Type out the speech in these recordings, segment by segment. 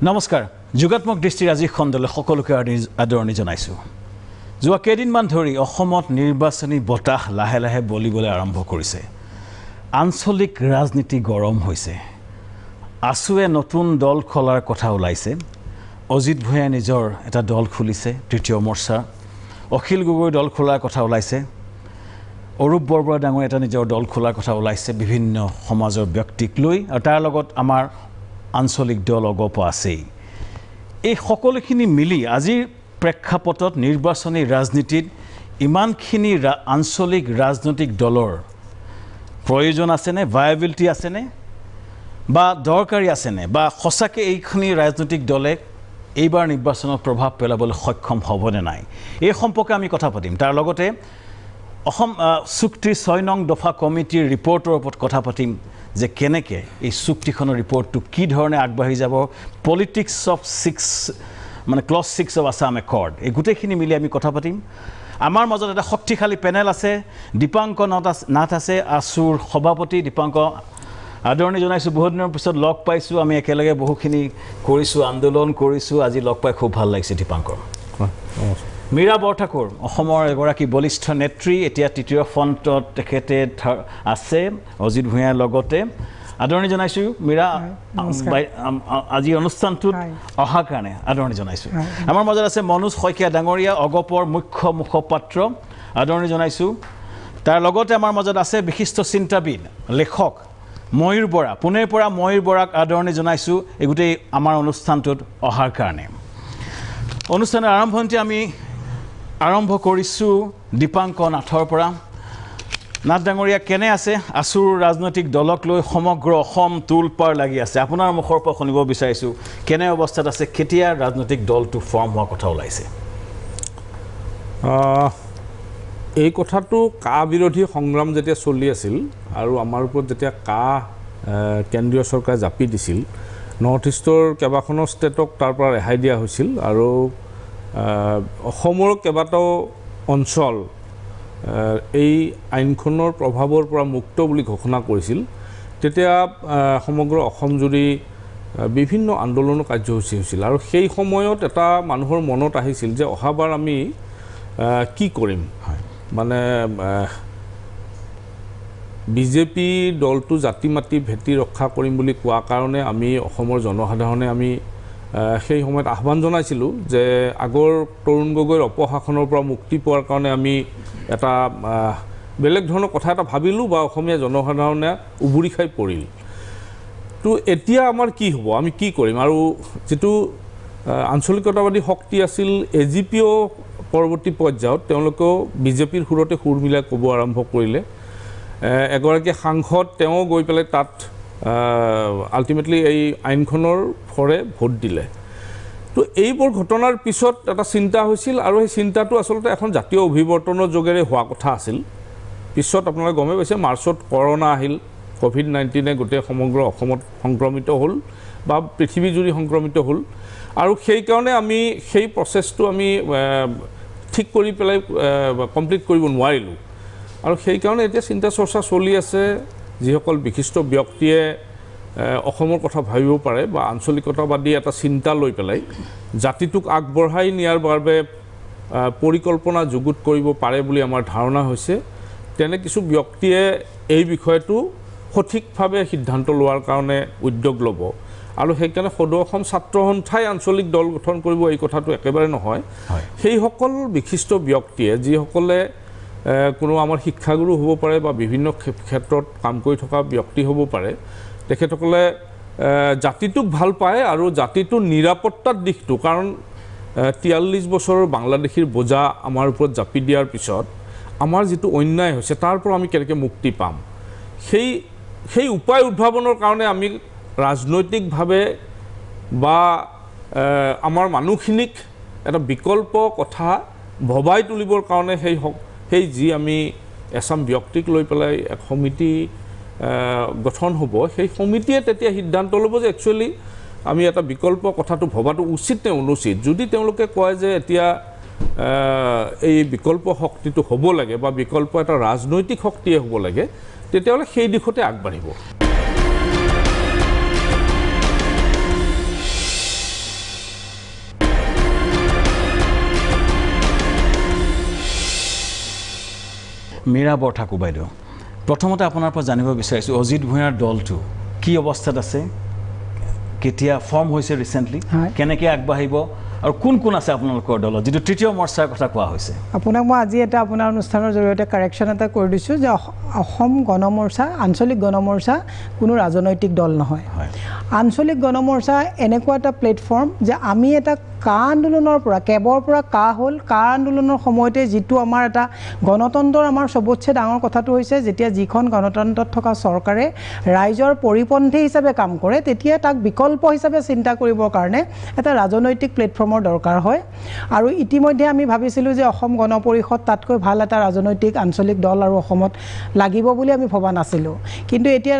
নমস্কাৰ যুগাত্মক দৃষ্টিৰ আজি খণ্ডলৈ সকলোকে আদৰণি জনাইছোঁ যোৱা কেইদিনমান ধৰি অসমত নিৰ্বাচনী বতাহ লাহে লাহে বলিবলৈ আৰম্ভ কৰিছে আঞ্চলিক ৰাজনীতি গৰম হৈছে আছুৱে নতুন দল খোলাৰ কথা ওলাইছে অজিত ভূঞাই নিজৰ এটা দল খুলিছে তৃতীয় মৰ্চা অখিল গগৈ দল খোলাৰ কথা ওলাইছে অৰূপ বৰবৰা ডাঙৰ এটা নিজৰ দল খোলাৰ কথা ওলাইছে বিভিন্ন সমাজৰ ব্যক্তিক লৈ আৰু তাৰ লগত আমাৰ আঞ্চলিক দল অগপ আছেই এই সকলোখিনি মিলি আজিৰ প্ৰেক্ষাপটত নিৰ্বাচনী ৰাজনীতিত ইমানখিনি আঞ্চলিক ৰাজনৈতিক দলৰ প্ৰয়োজন আছেনে ভায়াবিলিটি আছেনে বা দৰকাৰী আছেনে বা সঁচাকৈ এইখিনি ৰাজনৈতিক দলে এইবাৰ নিৰ্বাচনত প্ৰভাৱ পেলাবলৈ সক্ষম হ'বনে নাই এই সম্পৰ্কে আমি কথা পাতিম তাৰ লগতে অসম চুক্তিৰ 6 নং দফা কমিটিৰ ৰিপৰ্টৰ ওপৰত কথা পাতিম যে কেনেকৈ এই চুক্তিখনৰ ৰিপৰ্টটো কি ধৰণে আগবাঢ়ি যাব পলিটিক্স অফ 6 মানে ক্লজ 6 অফ আছাম একৰ্ড এই গোটেইখিনি মিলি আমি কথা পাতিম আমাৰ মাজত এটা শক্তিশালী পেনেল আছে দীপাংক নাথ আছে আছুৰ সভাপতি দীপাংক আদৰণি জনাইছোঁ বহুত দিনৰ পিছত লগ পাইছোঁ আমি একেলগে বহুখিনি কৰিছোঁ আন্দোলন কৰিছোঁ আজি লগ পাই খুব ভাল লাগিছে দীপাংকৰ মীৰা বৰঠাকুৰ অসমৰ এগৰাকী বলিষ্ঠ নেত্ৰী এতিয়া তৃতীয় ফ্ৰণ্টত তেখেতে আছে অজিত ভূঞাৰ লগতে আদৰণি জনাইছোঁ মীৰা আজি অনুষ্ঠানটোত অহাৰ কাৰণে আদৰণি জনাইছোঁ আমাৰ মাজত আছে মনোজ শইকীয়া ডাঙৰীয়া অগপৰ মুখ্য মুখপাত্ৰ আদৰণি জনাইছোঁ তাৰ লগতে আমাৰ মাজত আছে বিশিষ্ট চিন্তাবিদ লেখক ময়ূৰ বৰা পুনেৰ পৰা ময়ূৰ বৰাক আদৰণি জনাইছোঁ এই গোটেই আমাৰ অনুষ্ঠানটোত অহাৰ কাৰণে অনুষ্ঠানৰ আৰম্ভণিতে আমি আৰম্ভ কৰিছোঁ দীপাংক নাথৰ পৰা নাথ ডাঙৰীয়া কেনে আছে আছুৰ ৰাজনৈতিক দলক লৈ সমগ্ৰ অসম তুলপাৰ লাগি আছে আপোনাৰ মুখৰ পৰা শুনিব বিচাৰিছোঁ কেনে অৱস্থাত আছে কেতিয়া ৰাজনৈতিক দলটো ফৰ্ম হোৱাৰ কথা ওলাইছে এই কথাটো কা বিৰোধী সংগ্ৰাম যেতিয়া চলি আছিল আৰু আমাৰ ওপৰত যেতিয়া কা কেন্দ্ৰীয় চৰকাৰে জাপি দিছিল নৰ্থ ইষ্টৰ কেইবাখনো ষ্টেটক তাৰ পৰা ৰেহাই দিয়া হৈছিল আৰু অসমৰ কেইবাটাও অঞ্চল এই আইনখনৰ প্ৰভাৱৰ পৰা মুক্ত বুলি ঘোষণা কৰিছিল তেতিয়া সমগ্ৰ অসম জুৰি বিভিন্ন আন্দোলন কাৰ্যসূচী হৈছিল আৰু সেই সময়ত এটা মানুহৰ মনত আহিছিল যে অহাবাৰ আমি কি কৰিম মানে বিজেপি দলটো জাতি মাতি ভেটি ৰক্ষা কৰিম বুলি কোৱা কাৰণে আমি অসমৰ জনসাধাৰণে আমি সেই সময়ত আহ্বান জনাইছিলোঁ যে আগৰ তৰুণ গগৈৰ অপশাসনৰ পৰা মুক্তি পোৱাৰ কাৰণে আমি এটা বেলেগ ধৰণৰ কথা এটা ভাবিলোঁ বা অসমীয়া জনসাধাৰণে উবুৰি খাই পৰিল তো এতিয়া আমাৰ কি হ'ব আমি কি কৰিম আৰু যিটো আঞ্চলিকতাবাদী শক্তি আছিল এজিপিও পৰৱৰ্তী পৰ্যায়ত তেওঁলোকেও বিজেপিৰ সুৰতে সুৰ মিলাই ক'ব আৰম্ভ কৰিলে এগৰাকী সাংসদ তেওঁ গৈ পেলাই তাত আল্টিমেটলি এই আইনখনৰ ফৰে ভোট দিলে তো এইবোৰ ঘটনাৰ পিছত এটা চিন্তা হৈছিল আৰু সেই চিন্তাটো আচলতে এখন জাতীয় অভিৱৰ্তনৰ যোগেৰে হোৱা কথা আছিল পিছত আপোনালোকে গমে পাইছে মাৰ্চত কৰোণা আহিল কোভিড-19 গোটেই সমগ্ৰ অসমত সংক্ৰমিত হ'ল বা পৃথিৱীজুৰি সংক্ৰমিত হ'ল আৰু সেইকাৰণে আমি সেই প্ৰচেছটো আমি ঠিক কৰি পেলাই কমপ্লিট কৰিব নোৱাৰিলোঁ আৰু সেইকাৰণে এতিয়া চিন্তা চৰ্চা চলি আছে যিসকল বিশিষ্ট ব্যক্তিয়ে অসমৰ কথা ভাবিব পাৰে বা আঞ্চলিকতাবাদী এটা চিন্তা লৈ পেলাই জাতিটোক আগবঢ়াই নিয়াৰ বাবে পৰিকল্পনা যুগুত কৰিব পাৰে বুলি আমাৰ ধাৰণা হৈছে তেনে কিছু ব্যক্তিয়ে এই বিষয়টো সঠিকভাৱে সিদ্ধান্ত লোৱাৰ কাৰণে উদ্যোগ ল'ব আৰু সেইকাৰণে সদৌ অসম ছাত্ৰ সন্থাই আঞ্চলিক দল গঠন কৰিব এই কথাটো একেবাৰে নহয় সেইসকল বিশিষ্ট ব্যক্তিয়ে যিসকলে কোনো আমাৰ শিক্ষাগুৰু হ'ব পাৰে বা বিভিন্ন ক্ষেত্ৰত কাম কৰি থকা ব্যক্তি হ'ব পাৰে তেখেতসকলে জাতিটোক ভাল পায় আৰু জাতিটোৰ নিৰাপত্তাৰ দিশটো কাৰণ 43 বছৰৰ বাংলাদেশীৰ বোজা আমাৰ ওপৰত জাপি দিয়াৰ পিছত আমাৰ যিটো অন্যায় হৈছে তাৰ পৰা আমি কেনেকৈ মুক্তি পাম সেই উপায় উদ্ভাৱনৰ কাৰণে আমি ৰাজনৈতিকভাৱে বা আমাৰ মানুহখিনিক এটা বিকল্প কথা ভবাই তুলিবৰ কাৰণে সেই যি আমি এছাম ব্যক্তিক লৈ পেলাই এক সমিতি গঠন হ'ব সেই সমিতিয়ে তেতিয়া সিদ্ধান্ত ল'ব যে একচুৱেলি আমি এটা বিকল্প কথাটো ভবাটো উচিত নে অনুচিত যদি তেওঁলোকে কয় যে এতিয়া এই বিকল্প শক্তিটো হ'ব লাগে বা বিকল্প এটা ৰাজনৈতিক শক্তিয়ে হ'ব লাগে তেতিয়াহ'লে সেই দিশতে আগবাঢ়িব মীৰা বৰঠাকুৰ বাইদেউ প্ৰথমতে আপোনাৰ পৰা জানিব বিচাৰিছোঁ অজিত ভূঞাৰ দলটো কি অৱস্থাত আছে কেতিয়া ফৰ্ম হৈছে ৰিচেণ্টলি কেনেকৈ আগবাঢ়িব আৰু কোন কোন আছে আপোনালোকৰ দলত যিটো তৃতীয় মৰ্চাৰ কথা কোৱা হৈছে আপোনাক মই আজি এটা আপোনাৰ অনুষ্ঠানৰ জৰিয়তে কাৰেকশ্যন এটা কৰি দিছোঁ যে অসম গণমৰ্চা আঞ্চলিক গণমৰ্চা কোনো ৰাজনৈতিক দল নহয় আঞ্চলিক গণমৰ্চা এনেকুৱা এটা প্লেটফৰ্ম যে আমি এটা কা আন্দোলনৰ পৰা কেৱৰ পৰা কা হ'ল কা আন্দোলনৰ সময়তে যিটো আমাৰ এটা গণতন্ত্ৰৰ আমাৰ সবতছে ডাঙৰ কথাটো হৈছে যেতিয়া যিখন গণতন্ত্ৰত থকা চৰকাৰে ৰাইজৰ পৰিপন্থী হিচাপে কাম কৰে তেতিয়া তাক বিকল্প হিচাপে চিন্তা কৰিবৰ কাৰণে এটা ৰাজনৈতিক প্লেটফৰ্মৰ দৰকাৰ হয় আৰু ইতিমধ্যে আমি ভাবিছিলোঁ যে অসম গণ পৰিষদ তাতকৈ ভাল এটা ৰাজনৈতিক আঞ্চলিক দল আৰু অসমত লাগিব বুলি আমি ভবা নাছিলোঁ কিন্তু এতিয়া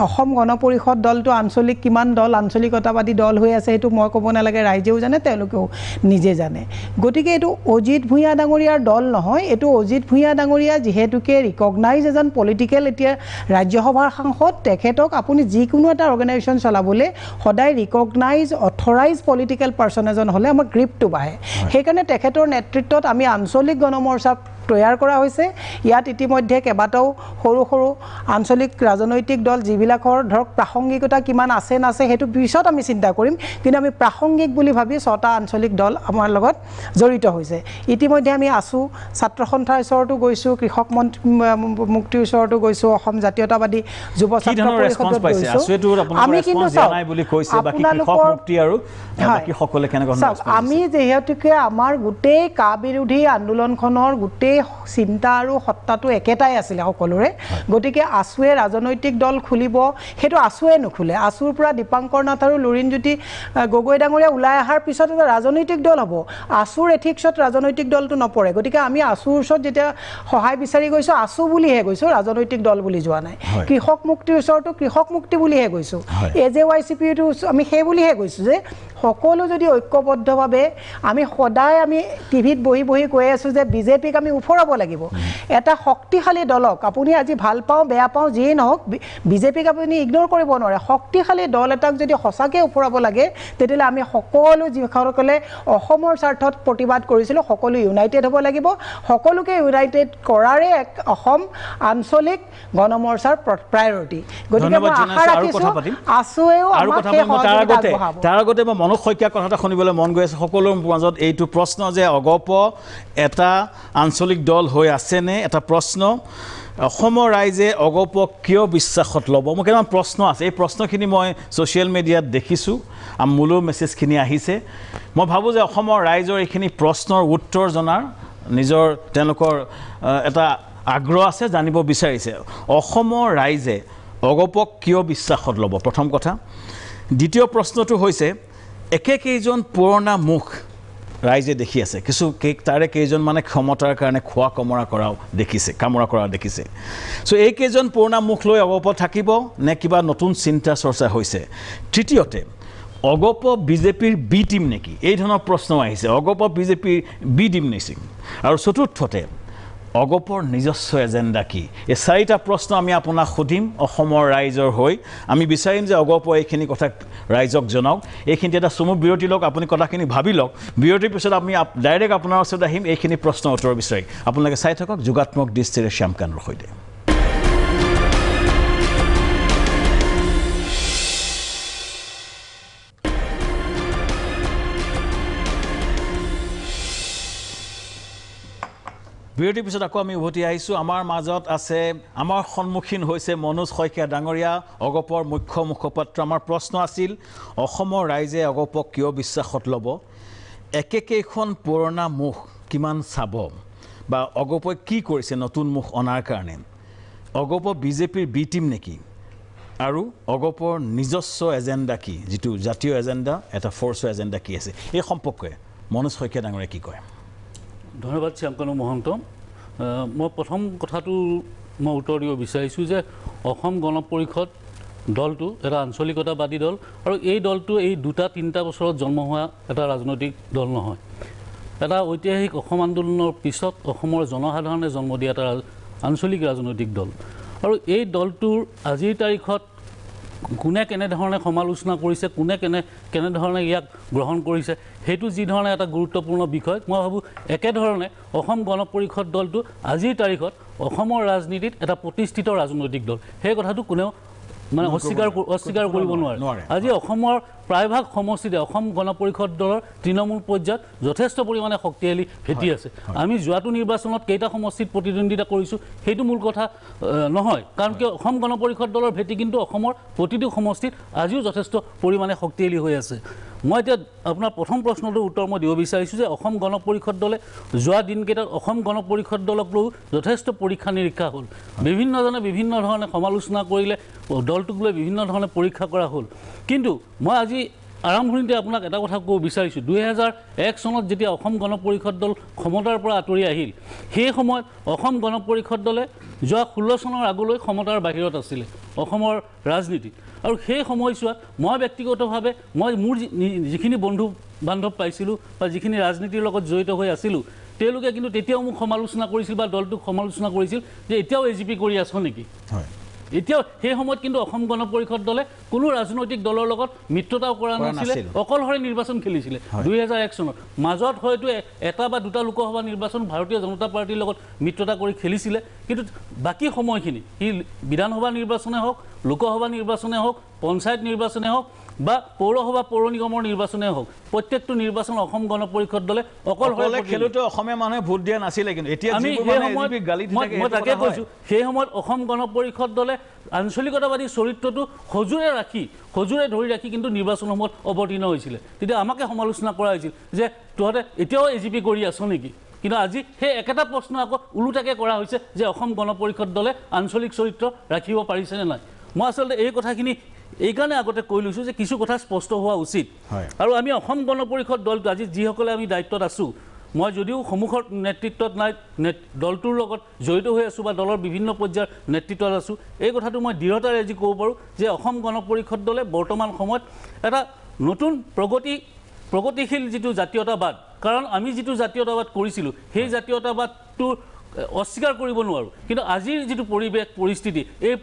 অসম গণ পৰিষদ দলটো আঞ্চলিক কিমান দল আঞ্চলিকতাবাদী দল হৈ আছে সেইটো মই ক'ব নালাগে ৰাইজেও জানে তেওঁলোকেও নিজে জানে গতিকে এইটো অজিত ভূঞা ডাঙৰীয়াৰ দল নহয় এইটো অজিত ভূঞা ডাঙৰীয়া যিহেতুকে ৰিকগনাইজ এজন পলিটিকেল এতিয়া ৰাজ্যসভাৰ সাংসদ তেখেতক আপুনি যিকোনো এটা অৰ্গেনাইজেশ্যন চলাবলৈ সদায় ৰিকগনাইজ অথৰাইজ পলিটিকেল পাৰ্চন এজন হ'লে আমাৰ গ্ৰিপটো বাঢ়ে সেইকাৰণে তেখেতৰ নেতৃত্বত আমি আঞ্চলিক গণমৰ্চা তৈয়াৰ কৰা হৈছে ইয়াত ইতিমধ্যে কেইবাটাও সৰু সৰু আঞ্চলিক ৰাজনৈতিক দল যিবিলাকৰ ধৰক প্ৰাসংগিকতা কিমান আছে নাছে সেইটো পিছত আমি চিন্তা কৰিম কিন্তু আমি প্ৰাসংগিক বুলি ভাবি 6টা আঞ্চলিক দল আমাৰ লগত জড়িত হৈছে ইতিমধ্যে আমি আছো ছাত্ৰ সন্থাৰ ওচৰতো গৈছোঁ কৃষক মুক্তিৰ ওচৰতো গৈছোঁ অসম জাতীয়তাবাদী যুৱ ছাত্ৰ পৰিষদত গৈছোঁ আমি কিন্তু আমি যিহেতুকে আমাৰ গোটেই কা বিৰোধী আন্দোলনখনৰ গোটেই চিন্তা আৰু সত্তাটো একেটাই আছিলে সকলোৰে গতিকে আছুৱে ৰাজনৈতিক দল খুলিব সেইটো আছুৱে নুখুলে আছুৰ পৰা দীপাংকৰ নাথ আৰু লুৰিণজ্যোতি গগৈ ডাঙৰীয়া ওলাই অহাৰ পিছত এটা ৰাজনৈতিক দল হ'ব আছুৰ এথিক্সত ৰাজনৈতিক দলটো নপৰে গতিকে আমি আছুৰ ওচৰত যেতিয়া সহায় বিচাৰি গৈছোঁ আছু বুলিহে গৈছোঁ ৰাজনৈতিক দল বুলি যোৱা নাই কৃষক মুক্তিৰ ওচৰতো কৃষক মুক্তি বুলিহে গৈছোঁ AJYCPটো আমি সেই বুলিহে গৈছোঁ যে সকলো যদি ঐক্যবদ্ধভাৱে আমি সদায় আমি টিভিত বহি বহি কৈ আছোঁ যে বিজেপিক আমি উফৰাব লাগিব এটা শক্তিশালী দলক আপুনি আজি ভাল পাওঁ বেয়া পাওঁ যিয়ে নহওক বিজেপিক আপুনি ইগনোৰ কৰিব নোৱাৰে শক্তিশালী দল এটাক যদি সঁচাকৈ উফৰাব লাগে তেতিয়াহ'লে আমি সকলো যিসকলে অসমৰ স্বাৰ্থত প্ৰতিবাদ কৰিছিলোঁ সকলো ইউনাইটেড হ'ব লাগিব সকলোকে ইউনাইটেড কৰাৰে এক অসম আঞ্চলিক গণমৰ্চাৰ প্ৰায়ৰিটি গতিকে মই আশা ৰাখিছোঁ আছুৱেও আমাক সেই সহযোগিতা আগবঢ়াব তাৰ আগতে মনোজ শইকীয়াৰ কথা এটা শুনিবলৈ মন গৈ আছে সকলোৰ মাজত এইটো প্ৰশ্ন যে অগপ এটা আঞ্চলিক দল হৈ আছেনে এটা প্ৰশ্ন অসমৰ ৰাইজে অগপক কিয় বিশ্বাসত ল'ব মোৰ কেইটামান প্ৰশ্ন আছে এই প্ৰশ্নখিনি মই ছ'চিয়েল মিডিয়াত দেখিছোঁ মোলৈ মেছেজখিনি আহিছে মই ভাবোঁ যে অসমৰ ৰাইজৰ এইখিনি প্ৰশ্নৰ উত্তৰ জনাৰ নিজৰ তেওঁলোকৰ এটা আগ্ৰহ আছে জানিব বিচাৰিছে অসমৰ ৰাইজে অগপক কিয় বিশ্বাসত ল'ব প্ৰথম কথা দ্বিতীয় প্ৰশ্নটো হৈছে একেকেইজন পুৰণা মুখ ৰাইজে দেখি আছে কিছু তাৰে কেইজন মানে ক্ষমতাৰ কাৰণে খোৱা কামৰা কৰা দেখিছে চ' এইকেইজন পুৰণা মুখ লৈ অগপ থাকিব নে কিবা নতুন চিন্তা চৰ্চা হৈছে তৃতীয়তে অগপ বিজেপিৰ বি টিম নেকি এই ধৰণৰ প্ৰশ্ন আহিছে অগপ বিজেপিৰ বি টিম নেকি আৰু চতুৰ্থতে অগপৰ নিজস্ব এজেণ্ডা কি এই চাৰিটা প্ৰশ্ন আমি আপোনাক সুধিম অসমৰ ৰাইজৰ হৈ আমি বিচাৰিম যে অগপ এইখিনি কথা ৰাইজক জনাওক এইখিনিতে এটা চমু বিৰতি লওক আপুনি কথাখিনি ভাবি লওক বিৰতিৰ পিছত আমি ডাইৰেক্ট আপোনাৰ ওচৰত আহিম এইখিনি প্ৰশ্নৰ উত্তৰ বিচাৰি আপোনালোকে চাই থাকক যোগাত্মক দৃষ্টিৰে শ্যামকান্তৰ সৈতে বিৰতিৰ পিছত আকৌ আমি উভতি আহিছোঁ আমাৰ মাজত আছে আমাৰ সন্মুখীন হৈছে মনোজ শইকীয়া ডাঙৰীয়া অগপৰ মুখ্য মুখপাত্ৰ আমাৰ প্ৰশ্ন আছিল অসমৰ ৰাইজে অগপক কিয় বিশ্বাসত ল'ব একেকেইখন পুৰণা মুখ কিমান চাব বা অগপই কি কৰিছে নতুন মুখ অনাৰ কাৰণে অগপ বিজেপিৰ বি টিম নেকি আৰু অগপৰ নিজস্ব এজেণ্ডা কি যিটো জাতীয় এজেণ্ডা এটা ফ'ৰ্চৰ এজেণ্ডা কি আছে এই সম্পৰ্কে মনোজ শইকীয়া ডাঙৰীয়াই কি কয় ধন্যবাদ শ্যামকান্ত মহন্ত মই প্ৰথম কথাটো মই উত্তৰ দিব বিচাৰিছোঁ যে অসম গণ পৰিষদ দলটো এটা আঞ্চলিকতাবাদী দল আৰু এই দলটো এই 2-3 বছৰত জন্ম হোৱা এটা ৰাজনৈতিক দল নহয় এটা ঐতিহাসিক অসম আন্দোলনৰ পিছত অসমৰ জনসাধাৰণে জন্ম দিয়া এটা আঞ্চলিক ৰাজনৈতিক দল আৰু এই দলটোৰ আজিৰ তাৰিখত কোনে কেনেধৰণে সমালোচনা কৰিছে কোনে কেনেধৰণে ইয়াক গ্ৰহণ কৰিছে সেইটো যি ধৰণে এটা গুৰুত্বপূৰ্ণ বিষয় মই ভাবোঁ একেধৰণে অসম গণ পৰিষদ দলটো আজিৰ তাৰিখত অসমৰ ৰাজনীতিত এটা প্ৰতিষ্ঠিত ৰাজনৈতিক দল সেই কথাটো কোনেও মানে অস্বীকাৰ কৰিব নোৱাৰে আজি অসমৰ প্ৰায়ভাগ সমষ্টিতে অসম গণ পৰিষদ দলৰ তৃণমূল পৰ্যায়ত যথেষ্ট পৰিমাণে শক্তিশালী ভেটি আছে আমি যোৱাটো নিৰ্বাচনত কেইটা সমষ্টিত প্ৰতিদ্বন্দ্বিতা কৰিছোঁ সেইটো মূল কথা নহয় কাৰণ কিয় অসম গণ পৰিষদ দলৰ ভেটি কিন্তু অসমৰ প্ৰতিটো সমষ্টিত আজিও যথেষ্ট পৰিমাণে শক্তিশালী হৈ আছে মই এতিয়া আপোনাৰ প্ৰথম প্ৰশ্নটোৰ উত্তৰ মই দিব বিচাৰিছোঁ যে অসম গণ পৰিষদ দলে যোৱা দিনকেইটাত অসম গণ পৰিষদ দলক লৈ যথেষ্ট পৰীক্ষা নিৰীক্ষা হ'ল বিভিন্নজনে বিভিন্ন ধৰণে সমালোচনা কৰিলে দলটোক লৈ বিভিন্ন ধৰণে পৰীক্ষা কৰা হ'ল কিন্তু মই আজি আৰম্ভণিতে আপোনাক এটা কথা ক'ব বিচাৰিছোঁ 2001 চনত যেতিয়া অসম গণ পৰিষদ দল ক্ষমতাৰ পৰা আঁতৰি আহিল সেই সময়ত অসম গণ পৰিষদ দলে যোৱা 16 চনৰ আগলৈ ক্ষমতাৰ বাহিৰত আছিলে অসমৰ ৰাজনীতিত আৰু সেই সময়ছোৱাত মই ব্যক্তিগতভাৱে মই মোৰ যিখিনি বন্ধু বান্ধৱ পাইছিলোঁ বা যিখিনি ৰাজনীতিৰ লগত জড়িত হৈ আছিলোঁ তেওঁলোকে কিন্তু তেতিয়াও মোক সমালোচনা কৰিছিল বা দলটোক সমালোচনা কৰিছিল যে এতিয়াও এজিপি কৰি আছ নেকি এতিয়াও সেই সময়ত কিন্তু অসম গণ পৰিষদ দলে কোনো ৰাজনৈতিক দলৰ লগত মিত্ৰতাও কৰা নাছিলে অকলশৰে নিৰ্বাচন খেলিছিলে 2001 চনত মাজত হয়তো এটা বা দুটা লোকসভা নিৰ্বাচন ভাৰতীয় জনতা পাৰ্টিৰ লগত মিত্ৰতা কৰি খেলিছিলে কিন্তু বাকী সময়খিনি ই বিধানসভা নিৰ্বাচনে হওক লোকসভা নিৰ্বাচনে হওক পঞ্চায়ত নিৰ্বাচনে হওক বা পৌৰসভা পৌৰ নিগমৰ নিৰ্বাচনে হওক প্ৰত্যেকটো নিৰ্বাচন অসম গণ পৰিষদ দলে অকলশৰে খেলোতে অসমীয়া মানুহে ভোট দিয়া নাছিলে কিন্তু এতিয়া আমি মই তাকে কৈছোঁ সেই সময়ত অসম গণ পৰিষদ দলে আঞ্চলিকতাবাদী চৰিত্ৰটো সজোৰে ধৰি ৰাখি কিন্তু নিৰ্বাচনসমূহত অৱতীৰ্ণ হৈছিলে তেতিয়া আমাকে সমালোচনা কৰা হৈছিল যে তহঁতে এতিয়াও এজিপি কৰি আছ নেকি কিন্তু আজি সেই একেটা প্ৰশ্ন আকৌ ওলোটাকৈ কৰা হৈছে যে অসম গণ পৰিষদ দলে আঞ্চলিক চৰিত্ৰ ৰাখিব পাৰিছেনে নাই মই আচলতে এই কথাখিনি এইকাৰণে আগতে কৈ লৈছোঁ যে কিছু কথা স্পষ্ট হোৱা উচিত আৰু আমি অসম গণ পৰিষদ দলটো আজি যিসকলে আমি দায়িত্বত আছোঁ মই যদিও সন্মুখৰ নেতৃত্বত নাই দলটোৰ লগত জড়িত হৈ আছোঁ বা দলৰ বিভিন্ন পৰ্যায়ৰ নেতৃত্বত আছোঁ এই কথাটো মই দৃঢ়তাৰে আজি ক'ব পাৰোঁ যে অসম গণ পৰিষদ দলে বৰ্তমান সময়ত এটা নতুন প্ৰগতিশীল যিটো জাতীয়তাবাদ কাৰণ আমি যিটো জাতীয়তাবাদ কৰিছিলোঁ সেই জাতীয়তাবাদটো অস্বীকাৰ কৰিব নোৱাৰোঁ কিন্তু আজিৰ যিটো পৰিস্থিতি এই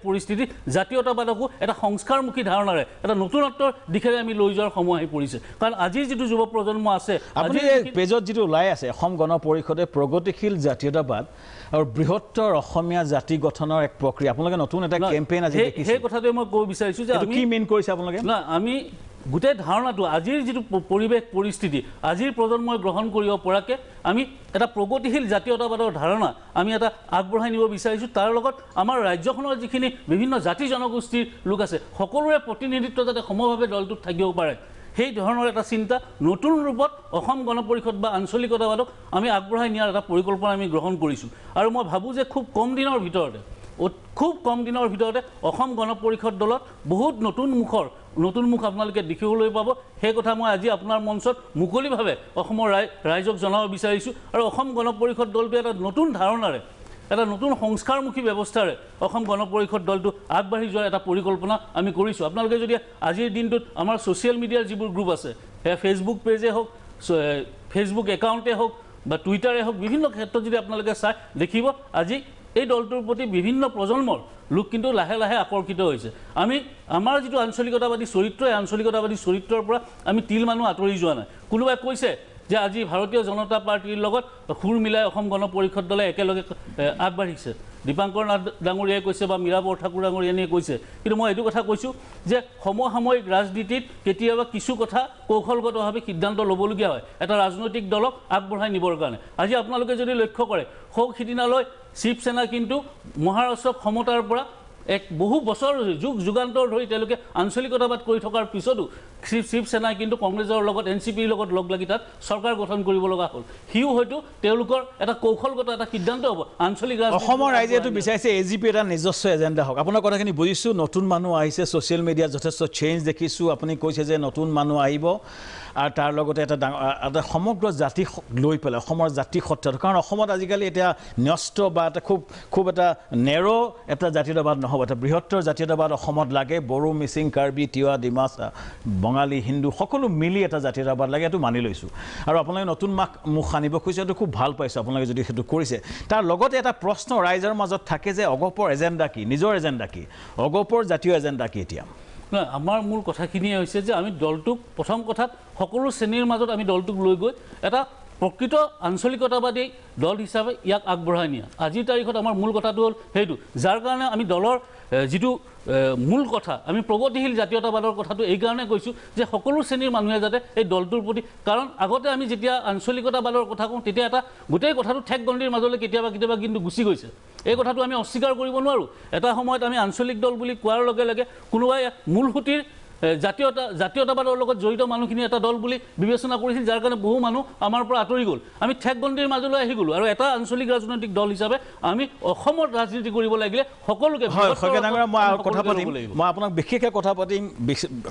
পৰিস্থিতি জাতীয়তাবাদকো এটা সংস্কাৰমুখী ধাৰণাৰে এটা নতুনত্বৰ দিশেৰে আমি লৈ যোৱাৰ সময় আহি পৰিছে কাৰণ আজিৰ যিটো যুৱ প্ৰজন্ম আছে আপুনি পেজত যিটো ওলাই আছে অসম গণ পৰিষদে প্ৰগতিশীল জাতীয়তাবাদ আৰু বৃহত্তৰ অসমীয়া জাতি গঠনৰ এক প্ৰক্ৰিয়া আপোনালোকে নতুন এটা কেম্পেইন আজি দেখিছে সেই কথাটোৱে মই ক'ব বিচাৰিছোঁ যে কি মেইন কৰিছে আপোনালোকে না আমি গোটেই ধাৰণাটো আজিৰ যিটো পৰিস্থিতি আজিৰ প্ৰজন্মই গ্ৰহণ কৰিব পৰাকৈ আমি এটা প্ৰগতিশীল জাতীয়তাবাদৰ ধাৰণা আমি এটা আগবঢ়াই নিব বিচাৰিছোঁ তাৰ লগত আমাৰ ৰাজ্যখনৰ যিখিনি বিভিন্ন জাতি জনগোষ্ঠীৰ লোক আছে সকলোৰে প্ৰতিনিধিত্ব যাতে সমভাৱে দলটোত থাকিব পাৰে সেই ধৰণৰ এটা চিন্তা নতুন ৰূপত অসম গণ পৰিষদ বা আঞ্চলিকতাবাদক আমি আগবঢ়াই নিয়াৰ এটা পৰিকল্পনা আমি গ্ৰহণ কৰিছোঁ আৰু মই ভাবোঁ যে খুব কম দিনৰ ভিতৰতে অসম গণ পৰিষদ দলত বহুত নতুন মুখ আপোনালোকে দেখিবলৈ পাব সেই কথা মই আজি আপোনাৰ মঞ্চত মুকলিভাৱে অসমৰ ৰাইজক জনাব বিচাৰিছোঁ আৰু অসম গণ পৰিষদ দলটোৱে এটা নতুন ধাৰণাৰে এটা নতুন সংস্কাৰমুখী ব্যৱস্থাৰে অসম গণ পৰিষদ দলটো আগবাঢ়ি যোৱাৰ এটা পৰিকল্পনা আমি কৰিছোঁ আপোনালোকে যদি আজিৰ দিনটোত আমাৰ ছ'চিয়েল মিডিয়াৰ যিবোৰ গ্ৰুপ আছে সেয়া ফেচবুক পেজে হওক ফেচবুক একাউণ্টে হওক বা টুইটাৰে হওক বিভিন্ন ক্ষেত্ৰত যদি আপোনালোকে চাই দেখিব আজি এই দলটোৰ প্ৰতি বিভিন্ন প্ৰজন্মৰ লোক কিন্তু লাহে লাহে আকৰ্ষিত হৈছে আমি আমাৰ যিটো আঞ্চলিকতাবাদী চৰিত্ৰ এই আঞ্চলিকতাবাদী চৰিত্ৰৰ পৰা আমি তিল মানুহ আঁতৰি যোৱা নাই কোনোবাই কৈছে যে আজি ভাৰতীয় জনতা পাৰ্টিৰ লগত সুৰ মিলাই অসম গণ পৰিষদ দলে একেলগে আগবাঢ়িছে দীপাংকৰ নাথ ডাঙৰীয়াই কৈছে বা মীৰা বৰঠাকুৰ ডাঙৰীয়ানীয়ে কৈছে কিন্তু মই এইটো কথা কৈছোঁ যে সমসাময়িক ৰাজনীতিত কেতিয়াবা কিছু কথা কৌশলগতভাৱে সিদ্ধান্ত ল'বলগীয়া হয় এটা ৰাজনৈতিক দলক আগবঢ়াই নিবৰ কাৰণে আজি আপোনালোকে যদি লক্ষ্য কৰে সৌ সিদিনালৈ শিৱসেনা কিন্তু মহাৰাষ্ট্ৰৰ ক্ষমতাৰ পৰা এক বহু বছৰ যুগান্তৰ ধৰি তেওঁলোকে আঞ্চলিকতাবাদ কৰি থকাৰ পিছতো শিৱসেনাই কিন্তু কংগ্ৰেছৰ লগত এনচিপিৰ লগত লগ লাগি তাত চৰকাৰ গঠন কৰিব লগা হ'ল সিও হয়তো তেওঁলোকৰ এটা কৌশলগত এটা সিদ্ধান্ত হ'ব আঞ্চলিক অসমৰ ৰাইজে এইটো বিচাৰিছে এজিপি এটা নিজস্ব এজেণ্ডা হওক আপোনাৰ কথাখিনি বুজিছোঁ নতুন মানুহ আহিছে ছ'চিয়েল মিডিয়াত যথেষ্ট চেঞ্জ দেখিছোঁ আপুনি কৈছে যে নতুন মানুহ আহিব আৰু তাৰ লগতে এটা সমগ্ৰ জাতি লৈ পেলাই অসমৰ জাতি সত্তাটো কাৰণ অসমত আজিকালি এতিয়া ন্যস্ত বা এটা খুব এটা নেৰ' এটা জাতীয়তাবাদ নহ'ব এটা বৃহত্তৰ জাতীয়তাবাদ অসমত লাগে বড়ো মিচিং কাৰ্বি তিৱা ডিমাচা বঙালী হিন্দু সকলো মিলি এটা জাতীয়তাবাদ লাগে এইটো মানি লৈছোঁ আৰু আপোনালোকে নতুন মুখ আনিব খুজিছে এইটো খুব ভাল পাইছোঁ আপোনালোকে যদি সেইটো কৰিছে তাৰ লগতে এটা প্ৰশ্ন ৰাইজৰ মাজত থাকে যে অগপৰ এজেণ্ডা কি নিজৰ এজেণ্ডা কি অগপৰ জাতীয় এজেণ্ডা কি এতিয়া নহয় আমাৰ মূল কথাখিনিয়ে হৈছে যে আমি দলটোক প্ৰথম কথাত সকলো শ্ৰেণীৰ মাজত আমি দলটোক লৈ গৈ এটা প্ৰকৃত আঞ্চলিকতাবাদী দল হিচাপে ইয়াক আগবঢ়াই নিয়া আজিৰ তাৰিখত আমাৰ মূল কথাটো হ'ল সেইটো যাৰ কাৰণে আমি দলৰ যিটো মূল কথা আমি প্ৰগতিশীল জাতীয়তাবাদৰ কথাটো এইকাৰণে কৈছোঁ যে সকলো শ্ৰেণীৰ মানুহে যাতে এই দলটোৰ প্ৰতি কাৰণ আগতে আমি যেতিয়া আঞ্চলিকতাবাদৰ কথা কওঁ তেতিয়া এটা গোটেই কথাটো ঠেক গণ্ডিৰ মাজলৈ কেতিয়াবা কিন্তু গুচি গৈছে এই কথাটো আমি অস্বীকাৰ কৰিব নোৱাৰোঁ এটা সময়ত আমি আঞ্চলিক দল বুলি কোৱাৰ লগে লগে কোনোবাই মূল সুঁতিৰ জাতীয়তাবাদৰ লগত জড়িত মানুহখিনি এটা দল বুলি বিবেচনা কৰিছিল যাৰ কাৰণে বহু মানুহ আমাৰ পৰা আঁতৰি গ'ল আমি ঠেক গণ্ডিৰ মাজলৈ আহি গ'লোঁ আৰু এটা আঞ্চলিক ৰাজনৈতিক দল হিচাপে আমি অসমত ৰাজনীতি কৰিব লাগিলে সকলোকে মই আপোনাক বিশেষকৈ কথা পাতিম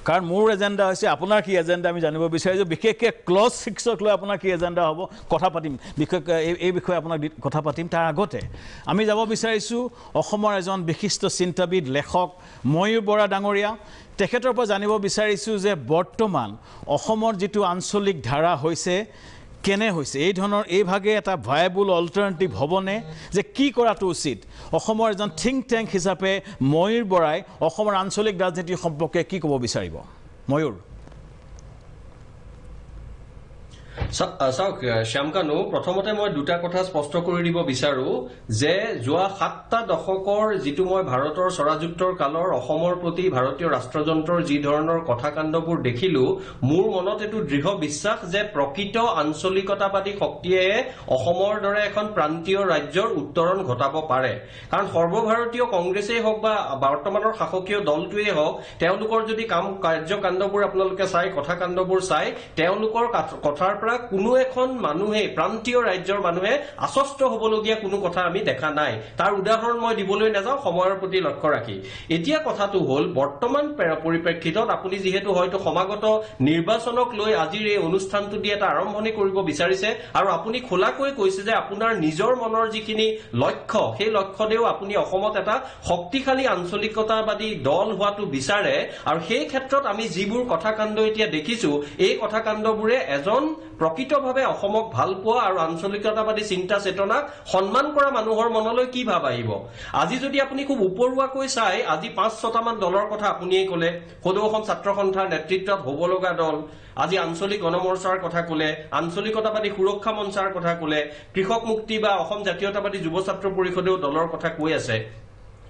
কাৰণ মোৰ এজেণ্ডা হৈছে আপোনাৰ কি এজেণ্ডা আমি জানিব বিচাৰিছোঁ বিশেষকৈ ক্লজ 6ক লৈ আপোনাৰ কি এজেণ্ডা হ'ব কথা পাতিম বিশেষকৈ এই বিষয়ে আপোনাক কথা পাতিম তাৰ আগতে আমি যাব বিচাৰিছোঁ অসমৰ এজন বিশিষ্ট চিন্তাবিদ লেখক ময়ূৰ বৰা ডাঙৰীয়া তেখেতৰ পৰা জানিব বিচাৰিছোঁ যে বৰ্তমান অসমৰ যিটো আঞ্চলিক ধাৰা হৈছে কেনে হৈছে এই ধৰণৰ এইভাগে এটা ভায়াবল অল্টাৰনেটিভ হ'বনে যে কি কৰাটো উচিত অসমৰ এজন থিংক টেংক হিচাপে ময়ূৰ বৰাই অসমৰ আঞ্চলিক ৰাজনীতি সম্পৰ্কে কি ক'ব বিচাৰিব ময়ূৰ চাওক শ্যামকানু প্ৰথমতে মই দুটা কথা স্পষ্ট কৰি দিব বিচাৰো যে যোৱা 7টা দশকৰ যিটো মই ভাৰতৰ স্বৰাজযুক্তৰ কালৰ অসমৰ প্ৰতি ভাৰতীয় ৰাষ্ট্ৰযন্ত্ৰৰ যি ধৰণৰ কথাকাণ্ডবোৰ দেখিলো মোৰ মনত এইটো দৃঢ় বিশ্বাস যে প্ৰকৃত আঞ্চলিকতাবাদী শক্তিয়ে অসমৰ দৰে এখন প্ৰান্তীয় ৰাজ্যৰ উত্তৰণ ঘটাব পাৰে কাৰণ সৰ্বভাৰতীয় কংগ্ৰেছেই হওক বা বৰ্তমানৰ শাসকীয় দলটোৱেই হওক তেওঁলোকৰ যদি কাৰ্যকাণ্ডবোৰ আপোনালোকে চাই কথাকাণ্ডবোৰ চাই তেওঁলোকৰ কথাৰ পৰা কোনো এখন মানুহে প্ৰান্তীয় ৰাজ্যৰ মানুহে আশ্বস্ত হ'বলগীয়া কোনো কথা আমি দেখা নাই তাৰ উদাহৰণ মই দিবলৈ নাযাওঁ সময়ৰ প্ৰতি লক্ষ্য ৰাখি এতিয়া কথাটো হ'ল বৰ্তমান পৰিপ্ৰেক্ষিতত আপুনি যিহেতু হয়তো সমাগত নিৰ্বাচনক লৈ আজিৰ এই অনুষ্ঠানটো দি এটা আৰম্ভণি কৰিব বিচাৰিছে আৰু আপুনি খোলাকৈ কৈছে যে আপোনাৰ নিজৰ মনৰ যিখিনি লক্ষ্য সেই লক্ষ্যতেও আপুনি অসমত এটা শক্তিশালী আঞ্চলিকতাবাদী দল হোৱাটো বিচাৰে আৰু সেই ক্ষেত্ৰত আমি যিবোৰ কথাকাণ্ড এতিয়া দেখিছো এই কথাকাণ্ডবোৰে এজন প্ৰকৃতভাৱে অসমক ভাল পোৱা আৰু আঞ্চলিকতাবাদী চিন্তা চেতনাক সন্মান কৰা মানুহৰ মনলৈ কি ভাব আহিব আজি যদি আপুনি খুব উপৰুৱাকৈ চাই আজি 5-6টা মান দলৰ কথা আপুনিয়ে ক'লে সদৌ অসম ছাত্ৰ সন্থাৰ নেতৃত্বত হ'ব লগা দল আজি আঞ্চলিক গণমৰ্চাৰ কথা ক'লে আঞ্চলিকতাবাদী সুৰক্ষা মঞ্চৰ কথা ক'লে কৃষক মুক্তি বা অসম জাতীয়তাবাদী যুৱ ছাত্ৰ পৰিষদেও দলৰ কথা কৈ আছে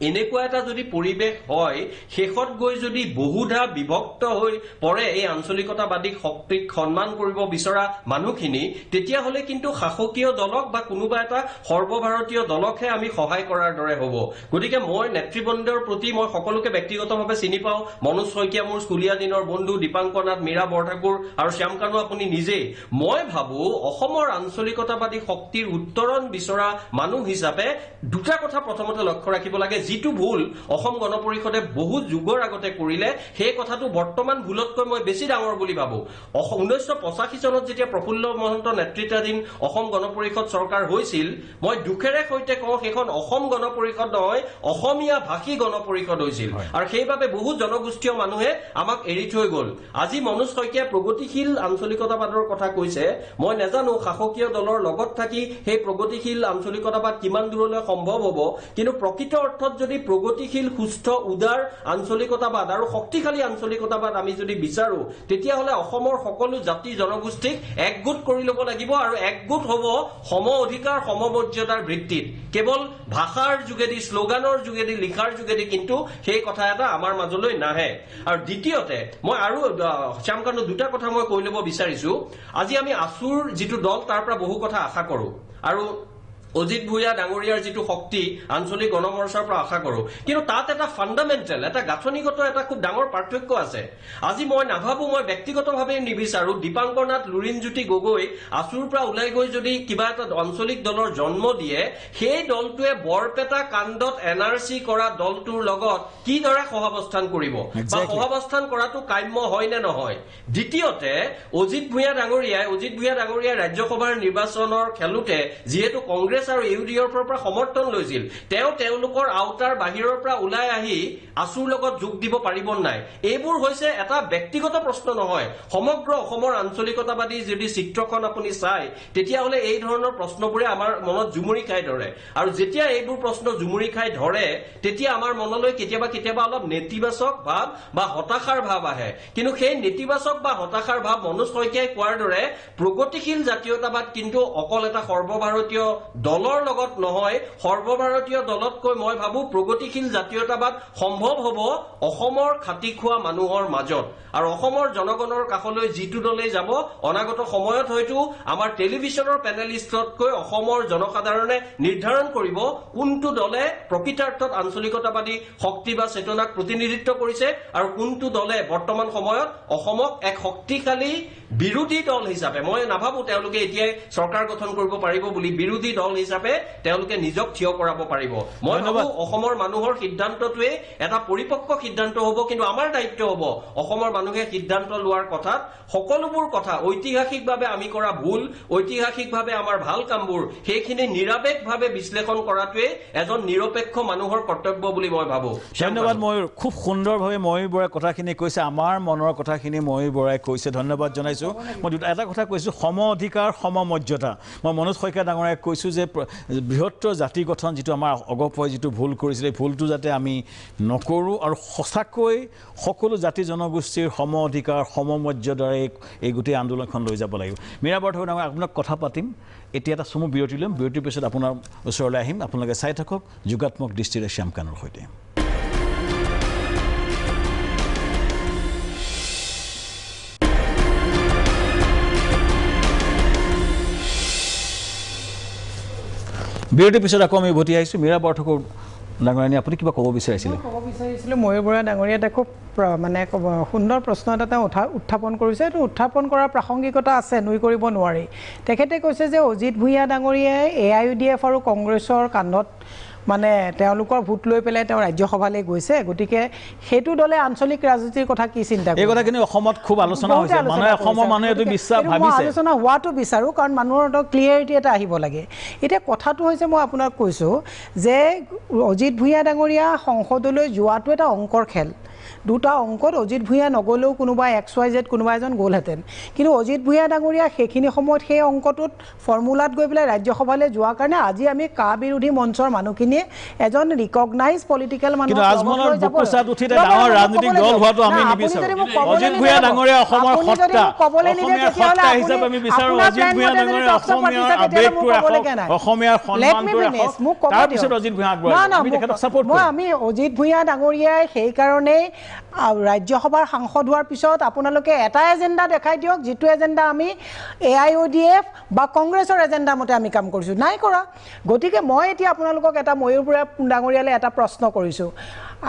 এনেকুৱা এটা যদি পৰিবেশ হয় শেষত গৈ যদি বহুধা বিভক্ত হৈ পৰে এই আঞ্চলিকতাবাদী শক্তিক সন্মান কৰিব বিচৰা মানুহখিনি তেতিয়া হলে কিন্তু শাসকীয় দলক বা কোনোবা এটা সৰ্বভাৰতীয় দলকহে আমি সহায় কৰাৰ দৰে হ'ব গতিকে মই নেতৃবৃন্দৰ প্ৰতি মই সকলোকে ব্যক্তিগতভাৱে চিনি পাওঁ মনোজ শইকীয়া মোৰ স্কুলীয়া দিনৰ বন্ধু দীপাংকৰ নাথ মীৰা বৰঠাকুৰ আৰু শ্যামকানু আপুনি নিজেই মই ভাবো অসমৰ আঞ্চলিকতাবাদী শক্তিৰ উত্তৰণ বিচৰা মানুহ হিচাপে দুটা কথা প্ৰথমতে লক্ষ্য ৰাখিব লাগে যিটো ভুল অসম গণ পৰিষদে বহু যুগৰ আগতে কৰিলে সেই কথাটো বৰ্তমান ভুলতকৈ মই বেছি ডাঙৰ বুলি ভাবো 1985 চনত যেতিয়া প্ৰফুল্ল মহন্ত নেতৃত্বাধীন অসম গণ পৰিষদ চৰকাৰ হৈছিল মই দুখেৰে সৈতে কওঁ সেইখন অসম গণ পৰিষদ নহয় অসমীয়া ভাষী গণ পৰিষদ হৈছিল আৰু সেইবাবে বহু জনগোষ্ঠীয় মানুহে আমাক এৰি থৈ গ'ল আজি মনোজ শইকীয়া প্ৰগতিশীল আঞ্চলিকতাবাদৰ কথা কৈছে মই নাজানো শাসকীয় দলৰ লগত থাকি সেই প্ৰগতিশীল আঞ্চলিকতাবাদ কিমান দূৰলৈ সম্ভৱ হ'ব কিন্তু প্ৰকৃত অৰ্থত যদি প্ৰগতিশীল সুস্থ উদাৰ আঞ্চলিকতাবাদ আৰু শক্তিশালী আঞ্চলিকতাবাদ আমি যদি বিচাৰো তেতিয়া হলে অসমৰ সকলো জাতি জনগোষ্ঠীক একগোট কৰি ল'ব লাগিব আৰু একগোট হ'ব সম অধিকাৰ সমমৰ্যাদাৰ ভিত্তিত কেৱল ভাষাৰ যোগেদি শ্লোগানৰ যোগেদি লিখাৰ যোগেদি কিন্তু সেই কথা এটা আমাৰ মাজলৈ নাহে আৰু দ্বিতীয়তে মই আৰু শ্যামকানু দুটা কথা মই কৈ ল'ব বিচাৰিছো আজি আমি আছুৰ যিটো দল তাৰ পৰা বহু কথা আশা কৰো আৰু অজিত ভূঞা ডাঙৰীয়াৰ যিটো শক্তি আঞ্চলিক গণমৰ্চাৰ পৰা আশা কৰো কিন্তু তাত এটা ফাণ্ডামেণ্টেল এটা গাঁথনিগত এটা খুব ডাঙৰ পাৰ্থক্য আছে আজি মই নাভাবো মই ব্যক্তিগতভাৱে নিবিচাৰো দীপাংকৰ নাথ লুৰিণজ্যোতি গগৈ আছুৰ পৰা ওলাই গৈ যদি কিবা এটা আঞ্চলিক দলৰ জন্ম দিয়ে সেই দলটোৱে বৰপেটা কাণ্ডত এনআৰচি কৰা দলটোৰ লগত কিদৰে সহাৱস্থান কৰিব বা সহাৱস্থান কৰাটো কাম্য হয় নে নহয় দ্বিতীয়তে অজিত ভূঞা ডাঙৰীয়াই ৰাজ্যসভাৰ নিৰ্বাচনৰ খেলোতে যিহেতু কংগ্ৰেছ কংগ্ৰেছ আৰু UDFৰ পৰা সমৰ্থন লৈছিল তেওঁলোকৰ আওতাৰ বাহিৰৰ পৰা ওলাই আহি আছুৰ লগত যোগ দিব পাৰিব নাই এইবোৰ হৈছে এটা ব্যক্তিগত প্ৰশ্ন নহয় সমগ্ৰ অসমৰ আঞ্চলিকতাবাদী যদি চিত্ৰখন আপুনি চাই তেতিয়া হলে এই ধৰণৰ প্ৰশ্নবোৰে আমাৰ মনত জুমুৰি খাই ধৰে আৰু যেতিয়া এইবোৰ প্ৰশ্ন জুমুৰি খাই ধৰে তেতিয়া আমাৰ মনলৈ কেতিয়াবা অলপ নেতিবাচক ভাৱ বা হতাশাৰ ভাৱ আহে কিন্তু সেই নেতিবাচক বা হতাশাৰ ভাৱ মনোজ শইকীয়াই কোৱাৰ দৰে প্ৰগতিশীল জাতীয়তাবাদ কিন্তু অকল এটা সৰ্বভাৰতীয় দলৰ লগত নহয় সৰ্বভাৰতীয় দলতকৈ মই ভাবো প্ৰগতিশীল জাতীয়তাবাদ সম্ভৱ হ'ব অসমৰ খাটি খোৱা মানুহৰ মাজত আৰু অসমৰ জনগণৰ কাষলৈ যিটো দলেই যাব অনাগত সময়ত হয়তো আমাৰ টেলিভিছনৰ পেনেলিষ্টতকৈ অসমৰ জনসাধাৰণে নিৰ্ধাৰণ কৰিব কোনটো দলে প্ৰকৃতাৰ্থত আঞ্চলিকতাবাদী শক্তি বা চেতনাক প্ৰতিনিধিত্ব কৰিছে আৰু কোনটো দলে বৰ্তমান সময়ত অসমক এক শক্তিশালী বিৰোধী দল হিচাপে মই নাভাবো তেওঁলোকে এতিয়াই চৰকাৰ গঠন কৰিব পাৰিব বুলি বিৰোধী দল হিচাপে তেওঁলোকে নিজক থিয় কৰাব পাৰিব মই ভাবো অসমৰ মানুহৰ সিদ্ধান্তটোৱে এটা পৰিপক্ক সিদ্ধান্ত হ'ব কিন্তু আমাৰ দায়িত্ব হ'ব অসমৰ মানুহে সিদ্ধান্ত লোৱাৰ কথাত সকলোবোৰ কথা ঐতিহাসিকভাৱে আমি কৰা ভুল ঐতিহাসিকভাৱে আমাৰ ভাল কামবোৰ সেইখিনি নিৰপেক্ষভাৱে বিশ্লেষণ কৰাটোৱে এজন নিৰপেক্ষ মানুহৰ কৰ্তব্য বুলি মই ভাবো ধন্যবাদ ময়ূৰ খুব সুন্দৰভাৱে ময়ূৰ বৰাই কথাখিনি কৈছে আমাৰ মনৰ কথাখিনি ময়ূৰ বৰাই কৈছে ধন্যবাদ জনাইছো মই এটা কথা কৈছোঁ সম অধিকাৰ সমমৰ্যাদা মই মনোজ শইকীয়া ডাঙৰীয়াক কৈছোঁ যে বৃহত্তৰ জাতি গঠন যিটো আমাৰ অগপয় যিটো ভুল কৰিছিলে এই ভুলটো যাতে আমি নকৰোঁ আৰু সঁচাকৈ সকলো জাতি জনগোষ্ঠীৰ সম অধিকাৰ সমমৰ্যাদাৰে এই গোটেই আন্দোলনখন লৈ যাব লাগিব মীৰা বৰঠাকুৰ ডাঙৰীয়া আপোনাক কথা পাতিম এতিয়া এটা চমু বিৰতি ল'ম বিৰতিৰ পিছত আপোনাৰ ওচৰলৈ আহিম আপোনালোকে চাই থাকক যোগাত্মক দৃষ্টিৰে শ্যাম কানুৰ সৈতে বিৰতিৰ পিছত আকৌ আমি উভতি আহিছোঁ মীৰা বৰঠাকুৰ ডাঙৰীয়ানী আপুনি কিবা ক'ব বিচাৰিছিলে ক'ব বিচাৰিছিলোঁ ময়ূৰ বৰা ডাঙৰীয়া এটা খুব মানে সুন্দৰ প্ৰশ্ন এটা তেওঁ উত্থাপন কৰিছে এইটো উত্থাপন কৰাৰ প্ৰাসংগিকতা আছে নুই কৰিব নোৱাৰি তেখেতে কৈছে যে অজিত ভূঞা ডাঙৰীয়াই AIUDF আৰু কংগ্ৰেছৰ কান্ধত মানে তেওঁলোকৰ ভোট লৈ পেলাই তেওঁ ৰাজ্যসভালৈ গৈছে গতিকে সেইটো দলে আঞ্চলিক ৰাজনীতিৰ কথা কি চিন্তা কৰে এই কথাখিনি অসমত খুব আলোচনা হৈছে মানুহে অসমৰ মানুহে এইটো বিশ্বাস ভাবিছে আলোচনা হোৱাটো বিচাৰোঁ কাৰণ মানুহৰ ক্লিয়াৰিটি এটা আহিব লাগে এতিয়া কথাটো হৈছে মই আপোনাক কৈছোঁ যে অজিত ভূঞা ডাঙৰীয়া সংসদলৈ যোৱাটো এটা অংকৰ খেল দুটা অংকত অজিত ভূঞা নগ'লেও কোনোবা XYZ কোনোবা এজন গ'লহেঁতেন কিন্তু অজিত ভূঞা ডাঙৰীয়া সেইখিনি সময়ত সেই অংকটোত ফৰ্মুলাত গৈ পেলাই ৰাজ্যসভালৈ যোৱাৰ কাৰণে আজি আমি কা বিৰোধী মঞ্চৰ মানুহখিনিয়ে এজন ৰিকগনাইজ পলিটিকেল মানুহ কিন্তু আজমলৰ বুকুচাত উঠি ডাঙৰ ৰাজনৈতিক দল হোৱাটো আমি নিবিচাৰোঁ অজিত ভূঞা ডাঙৰীয়া অসমৰ সত্তা হিচাপে আমি বিচাৰোঁ অজিত ভূঞা ডাঙৰীয়া অসমীয়াৰ আৱেগটো অসমীয়াৰ সন্মানটো তাৰপিছত অজিত ভূঞা আগবঢ়াই আমি অজিত ভূঞা ডাঙৰীয়াই সেইকাৰণেই ৰাজ্যসভাৰ সাংসদ হোৱাৰ পিছত আপোনালোকে এটা এজেণ্ডা দেখাই দিয়ক যিটো এজেণ্ডা আমি AIUDF বা কংগ্ৰেছৰ এজেণ্ডা মতে আমি কাম কৰিছোঁ নাই কৰা গতিকে মই এতিয়া আপোনালোকক এটা ময়ূৰ বৰা ডাঙৰীয়ালৈ এটা প্ৰশ্ন কৰিছোঁ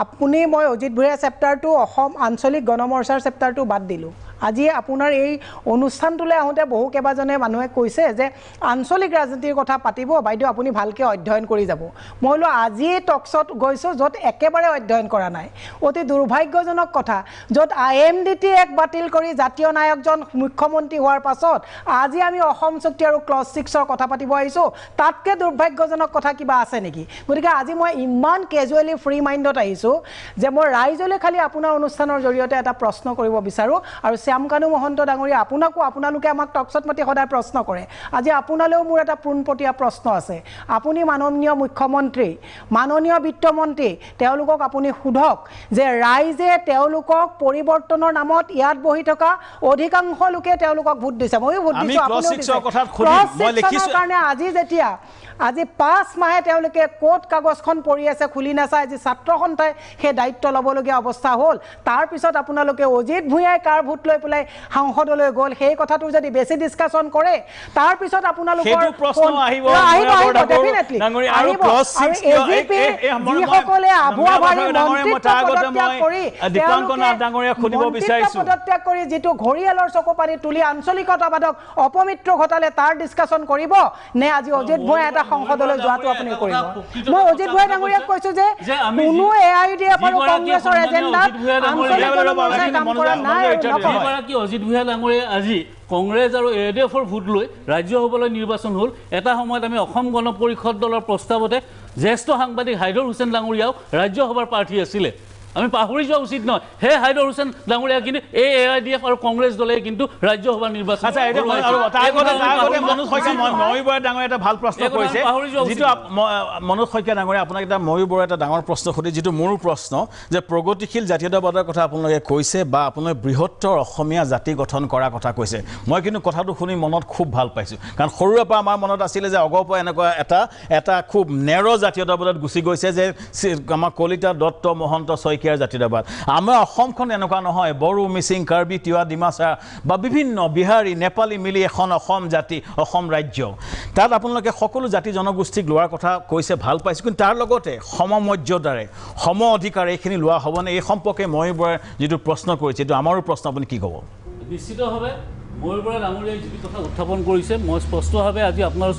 আপুনি মই অজিত ভূঞা চেপ্টাৰটো অসম আঞ্চলিক গণমৰ্চাৰ চেপ্টাৰটো বাদ দিলোঁ আজি আপোনাৰ এই অনুষ্ঠানটোলৈ আহোঁতে বহু কেইবাজনে মানুহে কৈছে যে আঞ্চলিক ৰাজনীতিৰ কথা পাতিব বাইদেউ আপুনি ভালকৈ অধ্যয়ন কৰি যাব মই বোলো আজি টকছত গৈছোঁ য'ত একেবাৰে অধ্যয়ন কৰা নাই অতি দুৰ্ভাগ্যজনক কথা য'ত IMDT এক বাতিল কৰি জাতীয় নায়কজন মুখ্যমন্ত্ৰী হোৱাৰ পাছত আজি আমি অসম চুক্তি আৰু ক্লজ 6ৰ কথা পাতিব আহিছোঁ তাতকৈ দুৰ্ভাগ্যজনক কথা কিবা আছে নেকি গতিকে আজি মই ইমান কেজুৱেলি ফ্ৰী মাইণ্ডত আহিছোঁ যে মই ৰাইজলৈ খালি আপোনাৰ অনুষ্ঠানৰ জৰিয়তে এটা প্ৰশ্ন কৰিব বিচাৰোঁ আৰু শ্যাম কানু মহন্ত ডাঙৰীয়া আপোনালোকে আমাক টকছত মাতি সদায় প্ৰশ্ন কৰে আজি আপোনালৈও মোৰ এটা পোনপটীয়া প্ৰশ্ন আছে আপুনি মাননীয় মুখ্যমন্ত্ৰী মাননীয় বিত্তমন্ত্ৰী তেওঁলোকক আপুনি সোধক যে ৰাইজে তেওঁলোকক পৰিৱৰ্তনৰ নামত ইয়াত বহি থকা অধিকাংশ লোকে তেওঁলোকক ভোট দিছে ময়ো ভোট দিছোঁ কাৰণে আজি যেতিয়া আজি 5 মাহে তেওঁলোকে কোট কাগজখন পৰি আছে খুলি নাচায় আজি ছাত্ৰ সন্থাই সেই দায়িত্ব ল'বলগীয়া অৱস্থা হ'ল তাৰপিছত আপোনালোকে অজিত ভূঞাই কাৰ ভোট লৈ পেলাই সাংসদলৈ গ'ল সেই কথাটো যদি বেছি ডিছকাশ্যন কৰে তাৰপিছত আপোনালোকৰ যিসকলে আভুৱা ভাৰী পদত্যাগ কৰি যিটো ঘৰিয়ালৰ চকু পানী তুলি আঞ্চলিকতাবাদক অপমিত্ৰ ঘটালে তাৰ ডিছকাশ্যন কৰিব নে আজি অজিত ভূঞা এটা সংসদলৈ যোৱাটো আপুনি কৰিব মই অজিত ভূঞা ডাঙৰীয়াক কৈছোঁ যে কোনো AIUDF আৰু কংগ্ৰেছৰ এজেণ্ডাত আঞ্চলিক গণমৰ্চাই কাম কৰা নাই অজিত ভূঞা ডাঙৰীয়া আজি কংগ্ৰেছ আৰু ADFৰ ভোট লৈ ৰাজ্যসভালৈ নিৰ্বাচন হ'ল এটা সময়ত আমি অসম গণ পৰিষদ দলৰ প্ৰস্তাৱতে জ্যেষ্ঠ সাংবাদিক হাইদৰ হুছেইন ডাঙৰীয়াও ৰাজ্যসভাৰ প্ৰাৰ্থী আছিলে আমি পাহৰি যোৱা উচিত নহয় হে হাইদৰ হুছেইন ডাঙৰীয়া কিন্তু AIDF আৰু কংগ্ৰেছ দলে কিন্তু ৰাজ্যসভাৰ নিৰ্বাচন আচ্ছা এটা মনোজ শইকীয়া ময়ূৰ বৰা ডাঙৰীয়া এটা ভাল প্ৰশ্ন কৰিছে যিটো মনোজ শইকীয়া ডাঙৰীয়া আপোনাক এটা ময়ূৰ বৰা এটা ডাঙৰ প্ৰশ্ন সুধি যিটো মোৰ প্ৰশ্ন যে প্ৰগতিশীল জাতীয়তাবাদৰ কথা আপোনালোকে কৈছে বা আপোনালোকে বৃহত্তৰ অসমীয়া জাতি গঠন কৰাৰ কথা কৈছে মই কিন্তু কথাটো শুনি মনত খুব ভাল পাইছোঁ কাৰণ সৰুৰে পৰা আমাৰ মনত আছিলে যে আগৰ পৰা এনেকুৱা এটা খুব নেৰ জাতীয়তাবাদত গুচি গৈছে যে আমাৰ কলিতা দত্ত মহন্ত শইকীয়াৰ জাতীয়তাবাদ আমাৰ অসমখন এনেকুৱা নহয় বড়ো মিচিং কাৰ্বি তিৱা ডিমাচা বা বিভিন্ন বিহাৰী নেপালী মিলি এখন অসম জাতি অসম ৰাজ্য তাত আপোনালোকে সকলো জাতি জনগোষ্ঠীক লোৱাৰ কথা কৈছে ভাল পাইছোঁ কিন্তু তাৰ লগতে সমমৰ্যাদাৰে সম অধিকাৰ এইখিনি লোৱা হ'বনে এই সম্পৰ্কে ময়ূৰ বৰাই যিটো প্ৰশ্ন কৰিছে এইটো আমাৰো প্ৰশ্ন আপুনি কি ক'ব নিশ্চিতভাৱে ময়ূৰ বৰা ডাঙৰীয়াই যিটো কথা উত্থাপন কৰিছে মই স্পষ্টভাৱে আজি আপোনাৰ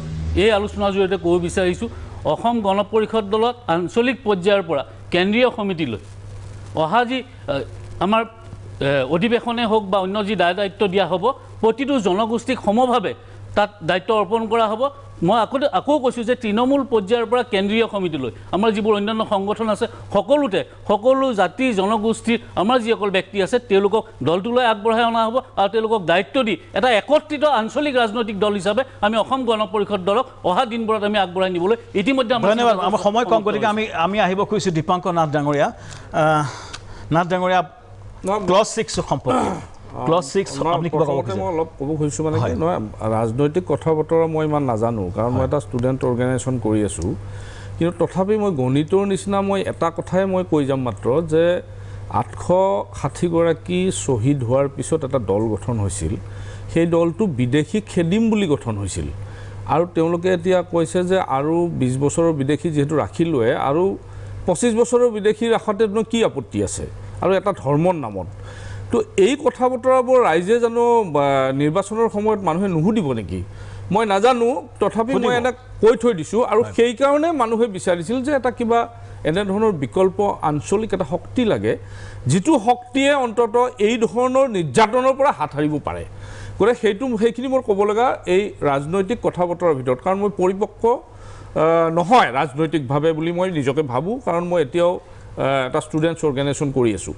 এই আলোচনাৰ জৰিয়তে ক'ব বিচাৰিছোঁ অসম গণ পৰিষদ দলত আঞ্চলিক পৰ্যায়ৰ পৰা কেন্দ্ৰীয় সমিতিলৈ অহা যি আমাৰ অধিৱেশনে হওক বা অন্য যি দায়িত্ব দিয়া হ'ব প্ৰতিটো জনগোষ্ঠীক সমভাৱে তাত দায়িত্ব অৰ্পণ কৰা হ'ব মই আকৌ কৈছোঁ যে তৃণমূল পৰ্যায়ৰ পৰা কেন্দ্ৰীয় সমিতিলৈ আমাৰ যিবোৰ অন্যান্য সংগঠন আছে সকলোতে সকলো জাতি জনগোষ্ঠীৰ আমাৰ যিসকল ব্যক্তি আছে তেওঁলোকক দলটোলৈ আগবঢ়াই অনা হ'ব আৰু তেওঁলোকক দায়িত্ব দি এটা একত্ৰিত আঞ্চলিক ৰাজনৈতিক দল হিচাপে আমি অসম গণ পৰিষদ দলক অহা দিনবোৰত আমি আগবঢ়াই নিবলৈ ইতিমধ্যে ধন্যবাদ আমাৰ সময় কম গতিকে আমি আহিব খুজিছোঁ দীপাংকৰ নাথ ডাঙৰীয়া ক্লজ 6 সম্পৰ্কে ক্লজ 6 আপুনি কিবা ক'ব মই অলপ ক'ব খুজিছোঁ মানে কি নহয় ৰাজনৈতিক কথা বতৰা মই ইমান নাজানো কাৰণ মই এটা ষ্টুডেণ্ট অৰ্গেনাইজেশ্যন কৰি আছোঁ কিন্তু তথাপি মই গণিতৰ নিচিনা মই এটা কথাই মই কৈ যাম মাত্ৰ যে 860গৰাকী শ্বহীদ হোৱাৰ পিছত এটা দল গঠন হৈছিল সেই দলটো বিদেশী খেদিম বুলি গঠন হৈছিল আৰু তেওঁলোকে এতিয়া কৈছে যে আৰু 20 বছৰৰ বিদেশী যিহেতু ৰাখিলোৱে আৰু 25 বছৰৰ বিদেশী ৰাখাতে কি আপত্তি আছে আৰু এটা ধৰ্মৰ নামত তো এই কথা বতৰাবোৰ ৰাইজে জানো নিৰ্বাচনৰ সময়ত মানুহে নুসুধিব নেকি মই নাজানো তথাপি মই এটা কৈ থৈ দিছোঁ আৰু সেইকাৰণে মানুহে বিচাৰিছিল যে এটা কিবা এনেধৰণৰ বিকল্প আঞ্চলিক এটা শক্তি লাগে যিটো শক্তিয়ে অন্তত এই ধৰণৰ নিৰ্যাতনৰ পৰা হাত সাৰিব পাৰে গতিকে সেইখিনি মোৰ ক'ব লগা এই ৰাজনৈতিক কথা বতৰাৰ ভিতৰত কাৰণ মই পৰিপক্ক নহয় ৰাজনৈতিকভাৱে বুলি মই নিজকে ভাবোঁ কাৰণ মই এতিয়াও এটা ষ্টুডেণ্টছ অৰ্গেনাইজেশ্যন কৰি আছোঁ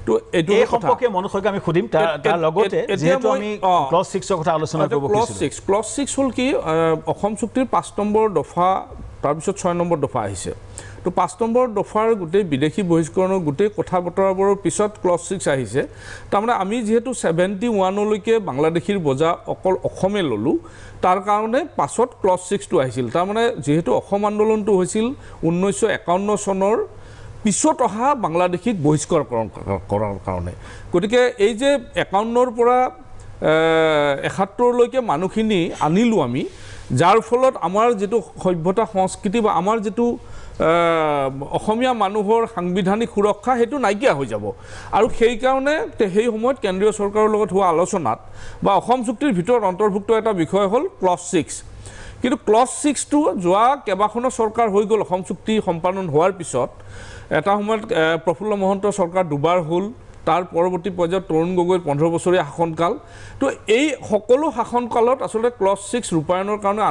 তো এইটো সম্পৰ্কে মনোজ শইকীয়া আমি সুধিম তাৰ লগতে যেহেতু আমি ক্লজ 6ৰ কথা আলোচনা কৰিব খুজিছোঁ ক্লজ 6 হ'ল কি অসম চুক্তিৰ 5 নম্বৰ দফা তাৰপিছত 6 নম্বৰ দফা আহিছে তো 5 নম্বৰ দফাৰ গোটেই বিদেশী বহিষ্কৰণৰ গোটেই কথা বতৰাবোৰৰ পিছত ক্লজ 6 আহিছে তাৰমানে আমি যিহেতু 71লৈকে বাংলাদেশীৰ বজা অকল অসমে ল'লোঁ তাৰ কাৰণে পাছত ক্লজ 6টো আহিছিল তাৰমানে যিহেতু অসম আন্দোলনটো হৈছিল 1951 চনৰ পিছত অহা বাংলাদেশীক বহিষ্কাৰ কৰাৰ কাৰণে গতিকে এই যে 51ৰ পৰা 71লৈকে মানুহখিনি আনিলোঁ আমি যাৰ ফলত আমাৰ যিটো সভ্যতা সংস্কৃতি বা আমাৰ যিটো অসমীয়া মানুহৰ সাংবিধানিক সুৰক্ষা সেইটো নাইকিয়া হৈ যাব আৰু সেইকাৰণে সেই সময়ত কেন্দ্ৰীয় চৰকাৰৰ লগত হোৱা আলোচনাত বা অসম চুক্তিৰ ভিতৰত অন্তৰ্ভুক্ত এটা বিষয় হ'ল ক্লজ 6 কিন্তু ক্লজ 6টো যোৱা কেইবাখনো চৰকাৰ হৈ গ'ল অসম চুক্তি সম্পাদন হোৱাৰ পিছত এটা সময়ত প্ৰফুল্ল মহন্ত চৰকাৰ দুবাৰ হ'ল তাৰ পৰৱৰ্তী পৰ্যায়ত তৰুণ গগৈৰ 15 বছৰীয়া শাসনকাল তো এই সকলো শাসনকালত আচলতে ক্লজ 6 ৰূপায়ণৰ কাৰণে